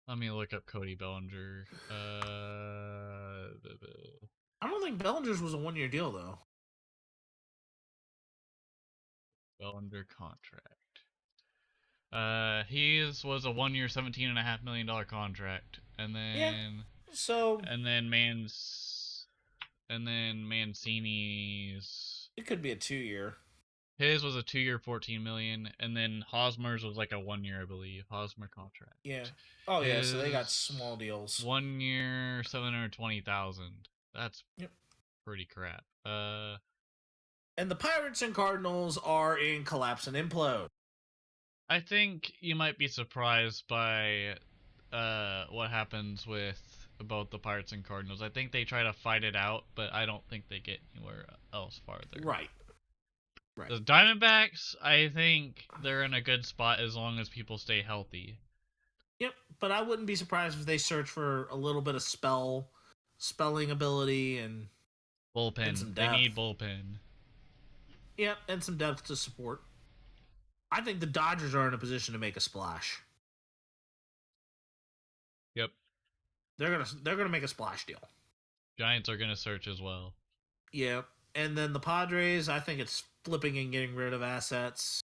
Let me look up Cody Bellinger. I don't think Bellinger's was a one-year deal, though. Bellinger contract. His was a 1 year, $17.5 million contract, and then Mancini's. It could be a 2-year. His was a 2 year, $14 million, and then Hosmer's was like a 1 year, I believe. Hosmer contract. Yeah. Oh yeah, so they got small deals. 1 year, $720,000. That's pretty crap. And the Pirates and Cardinals are in collapse and implode. I think you might be surprised by what happens with both the Pirates and Cardinals. I think they try to fight it out, but I don't think they get anywhere else farther. Right. The Diamondbacks, I think they're in a good spot as long as people stay healthy. Yep, but I wouldn't be surprised if they search for a little bit of spelling ability and bullpen. And some they need bullpen. Yep, and some depth to support. I think the Dodgers are in a position to make a splash. Yep. They're gonna make a splash deal. Giants are gonna search as well. Yeah. And then the Padres, I think it's flipping and getting rid of assets.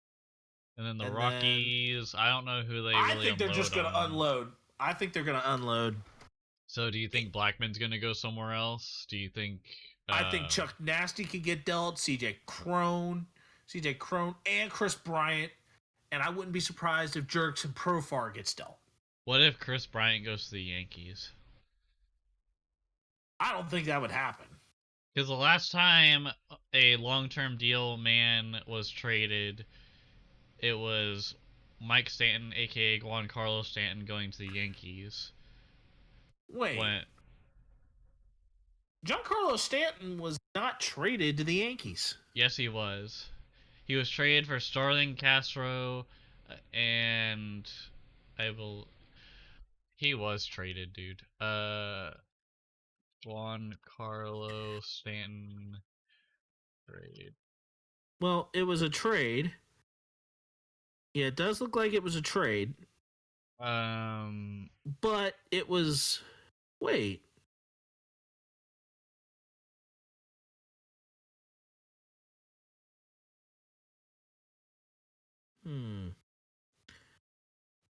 And then the Rockies, I don't know who they really I think they're just gonna unload. I think they're gonna unload. So do you think Blackman's gonna go somewhere else? Do you think I think Chuck Nasty could get dealt, CJ Crone, and Chris Bryant, and I wouldn't be surprised if Jerks and Profar gets dealt. What if Chris Bryant goes to the Yankees? I don't think that would happen. Because the last time a long-term deal man was traded, it was Mike Stanton, a.k.a. Juan Carlos Stanton, going to the Yankees. Wait. Giancarlo Stanton was not traded to the Yankees. Yes, he was. He was traded for Starling Castro, and he was traded, dude. Juan Carlos Stanton trade. Well, it was a trade. Yeah, it does look like it was a trade. But it was... Wait.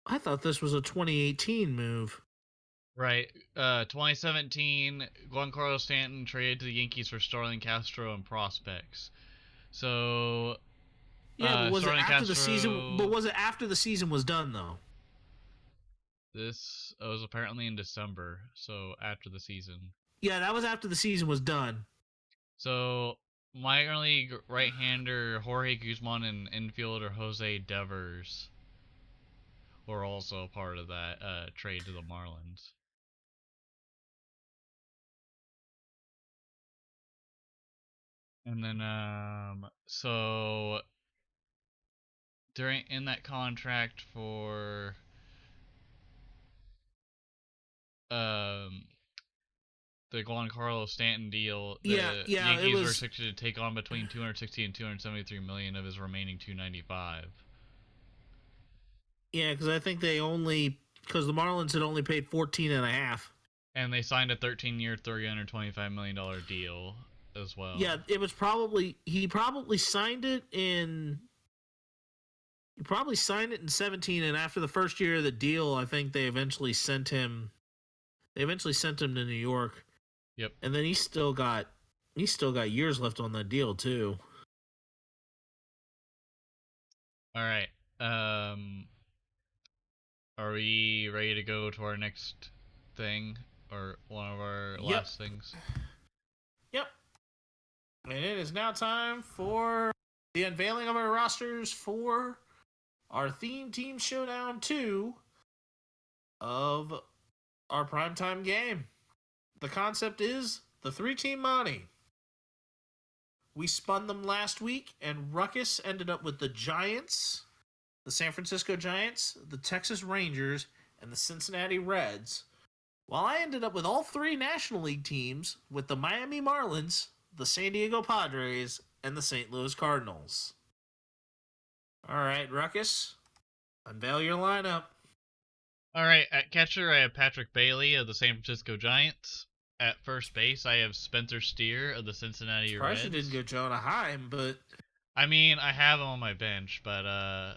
I thought this was a 2018 move. Right. 2017, Juan Carlos Stanton traded to the Yankees for Starling Castro and prospects. So yeah, but was it after the season? But was it after the season was done though? This was apparently in December, so after the season. Yeah, that was after the season was done. So minor league right-hander Jorge Guzman and infielder Jose Devers were also part of that trade to the Marlins. And then, so in that contract for the Giancarlo Stanton deal, the Yeah, it Yankees were was. expected to take on between 260 and 273 million of his remaining 295. Yeah, because I think because the Marlins had only paid 14.5. And they signed a 13-year, $325 million deal as well. Yeah, it was he probably signed it in 17, and after the first year of the deal, I think they eventually sent him to New York. Yep. And then he's still got years left on that deal too. All right. Are we ready to go to our next thing, or one of our last things? Yep. And it is now time for the unveiling of our rosters for our Theme Team Showdown 2 of our primetime game. The concept is the 3-team Monty. We spun them last week, and Ruckus ended up with the Giants, the San Francisco Giants, the Texas Rangers, and the Cincinnati Reds, while I ended up with all 3 National League teams with the Miami Marlins, the San Diego Padres, and the St. Louis Cardinals. All right, Ruckus, unveil your lineup. All right, at catcher, I have Patrick Bailey of the San Francisco Giants. At first base, I have Spencer Steer of the Cincinnati Reds. Surprised you didn't go Jonah Heim, but... I mean, I have him on my bench, but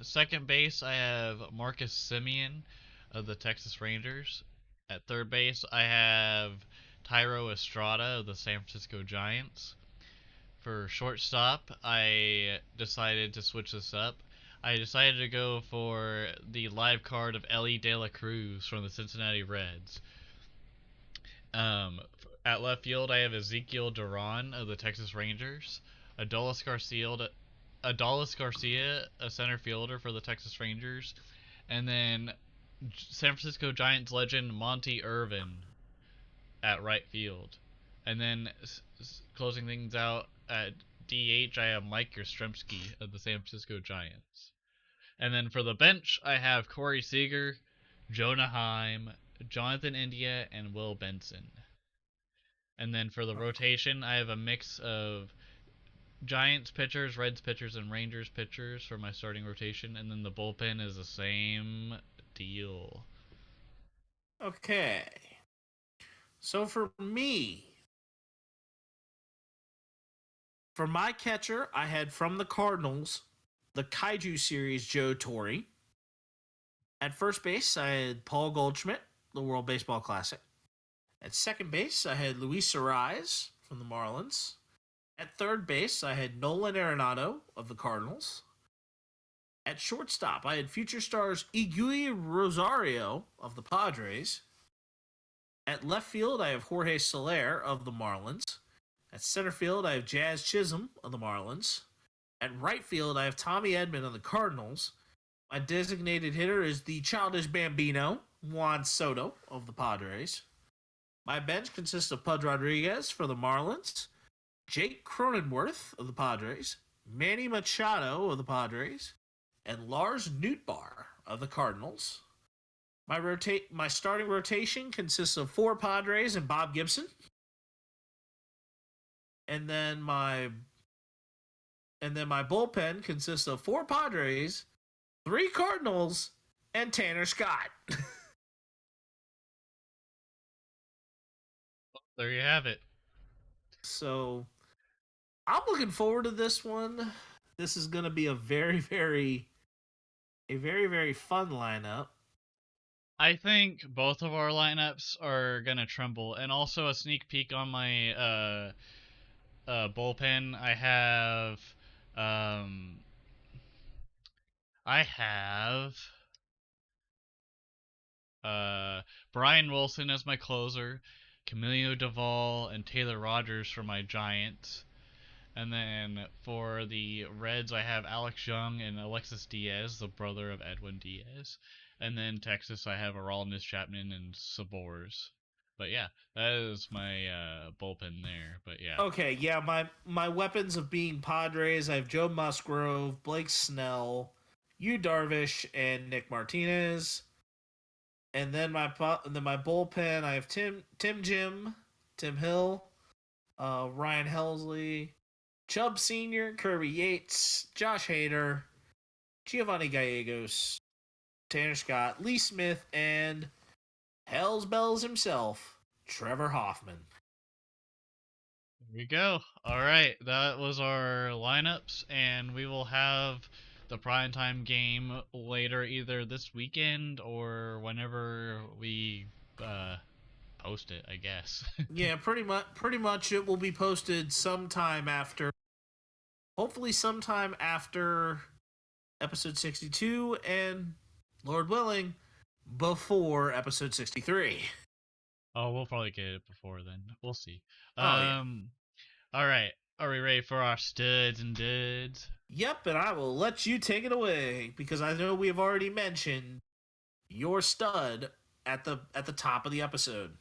second base, I have Marcus Semien of the Texas Rangers. At third base, I have Tyro Estrada of the San Francisco Giants. For shortstop, I decided to switch this up. I decided to go for the live card of Ellie De La Cruz from the Cincinnati Reds. At left field, I have Ezekiel Duran of the Texas Rangers. Adolis Garcia, a center fielder for the Texas Rangers. And then San Francisco Giants legend Monty Irvin at right field. And then closing things out at DH, I have Mike Yastrzemski of the San Francisco Giants. And then for the bench, I have Corey Seager, Jonah Heim, Jonathan India, and Will Benson. And then for the rotation, I have a mix of Giants pitchers, Reds pitchers, and Rangers pitchers for my starting rotation. And then the bullpen is the same deal. Okay. So for me, for my catcher, I had from the Cardinals, the Kaiju series, Joe Torre. At first base, I had Paul Goldschmidt, the World Baseball Classic. At second base, I had Luis Ariz from the Marlins. At third base, I had Nolan Arenado of the Cardinals. At shortstop, I had future stars Igui Rosario of the Padres. At left field, I have Jorge Soler of the Marlins. At center field, I have Jazz Chisholm of the Marlins. At right field, I have Tommy Edman of the Cardinals. My designated hitter is the childish Bambino, Juan Soto of the Padres. My bench consists of Pudge Rodriguez for the Marlins, Jake Cronenworth of the Padres, Manny Machado of the Padres, and Lars Nootbaar of the Cardinals. My starting rotation consists of 4 Padres and Bob Gibson. And then my bullpen consists of 4 Padres, 3 Cardinals, and Tanner Scott. There you have it. So I'm looking forward to this one. This is going to be a very, very fun lineup. I think both of our lineups are gonna tremble, and also a sneak peek on my bullpen. I have Brian Wilson as my closer, Camilo Duvall, and Taylor Rogers for my Giants. And then for the Reds, I have Alex Young and Alexis Diaz, the brother of Edwin Diaz. And then Texas, I have Aroldis Chapman and Sabors. But yeah, that is my bullpen there. But yeah. Okay, yeah, my weapons of being Padres, I have Joe Musgrove, Blake Snell, Yu Darvish, and Nick Martinez. And then my bullpen, I have Tim Hill, Ryan Helsley, Chubb Sr., Kirby Yates, Josh Hader, Giovanni Gallegos, Tanner Scott, Lee Smith, and Hell's Bells himself, Trevor Hoffman. There we go. All right, that was our lineups, and we will have the primetime game later, either this weekend or whenever we post it, I guess. Yeah, pretty much it will be posted sometime after, hopefully sometime after episode 62, and Lord willing, before episode 63. Oh, we'll probably get it before then. We'll see. Yeah. All right. Are we ready for our studs and duds? Yep, and I will let you take it away because I know we have already mentioned your stud at the top of the episode.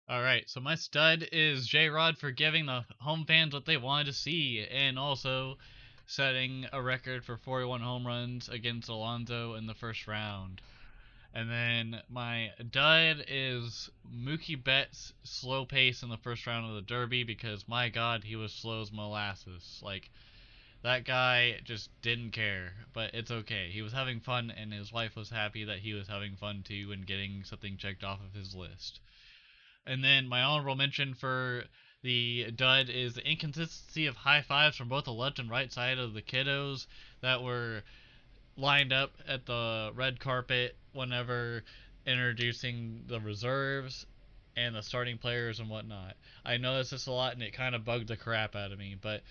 All right. So my stud is J-Rod for giving the home fans what they wanted to see, and also setting a record for 41 home runs against Alonso in the first round. And then my dud is Mookie Betts' slow pace in the first round of the Derby, because my God, he was slow as molasses. Like, that guy just didn't care, but it's okay. He was having fun, and his wife was happy that he was having fun too and getting something checked off of his list. And then my honorable mention for the dud is the inconsistency of high fives from both the left and right side of the kiddos that were lined up at the red carpet whenever introducing the reserves and the starting players and whatnot. I noticed this a lot, and it kind of bugged the crap out of me, but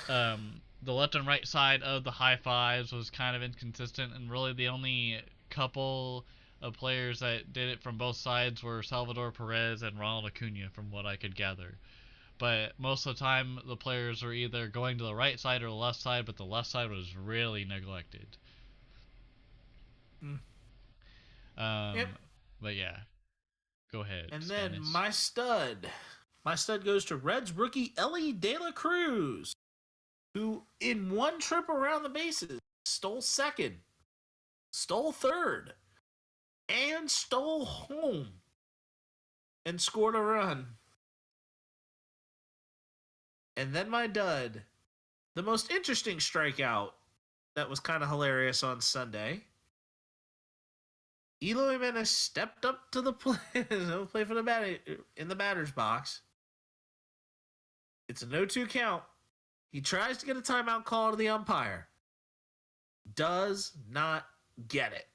the left and right side of the high fives was kind of inconsistent, and really the only couple of players that did it from both sides were Salvador Perez and Ronald Acuna, from what I could gather. But most of the time, the players were either going to the right side or the left side, but the left side was really neglected. Yep. But yeah, go ahead. And Stannis. then my stud goes to Reds rookie Ellie De La Cruz, who in one trip around the bases stole second, stole third, and stole home, and scored a run. And then my dud, the most interesting strikeout that was kind of hilarious on Sunday. Eloy Jimenez stepped up to the play for in the batter's box. It's a 0-2 count. He tries to get a timeout call to the umpire. Does not get it.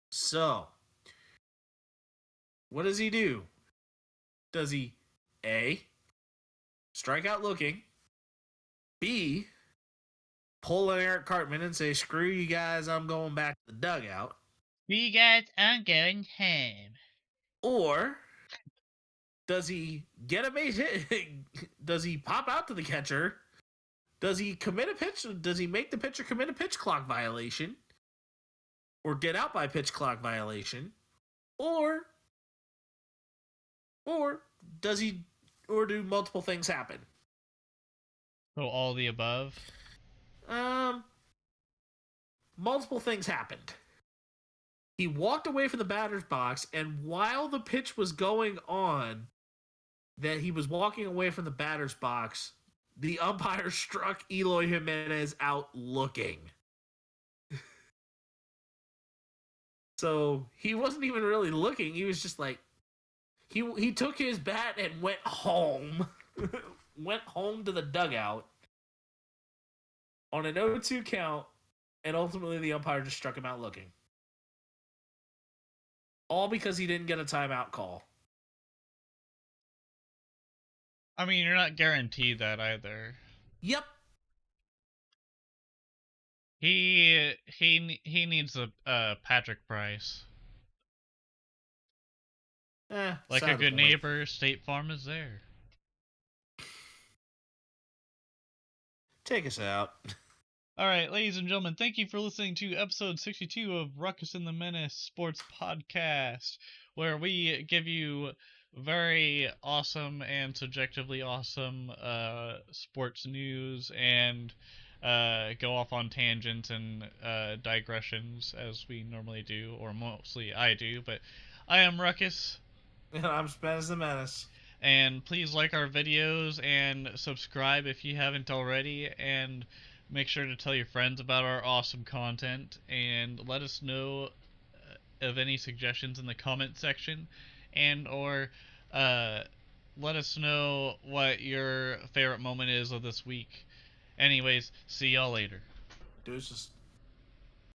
So, what does he do? Does he A, strike out looking, B, pull an Eric Cartman and say, screw you guys, I'm going back to the dugout? You guys, I'm going home. Or does he get a base hit? Does he pop out to the catcher? Does he commit a pitch? Does he make the pitcher commit a pitch clock violation? Or get out by pitch clock violation? Or does he, or do multiple things happen? So all the above? Multiple things happened. He walked away from the batter's box, and while the pitch was going on, that he was walking away from the batter's box, the umpire struck Eloy Jimenez out looking. So he wasn't even really looking. He was just like, he took his bat and went home. Went home to the dugout on an 0-2 count, and ultimately the umpire just struck him out looking. All because he didn't get a timeout call. I mean, you're not guaranteed that either. Yep. He needs a Patrick Price. Like a good neighbor, State Farm is there. Take us out. All right, ladies and gentlemen, thank you for listening to episode 62 of Ruckus and The Menace Sports Podcast, where we give you very awesome and subjectively awesome sports news and go off on tangents and digressions as we normally do, or mostly I do. But I am Ruckus. And I'm Ruckus and The Menace. And please like our videos and subscribe if you haven't already, and make sure to tell your friends about our awesome content, and let us know of any suggestions in the comment section, and or let us know what your favorite moment is of this week. Anyways, see y'all later. Deuces.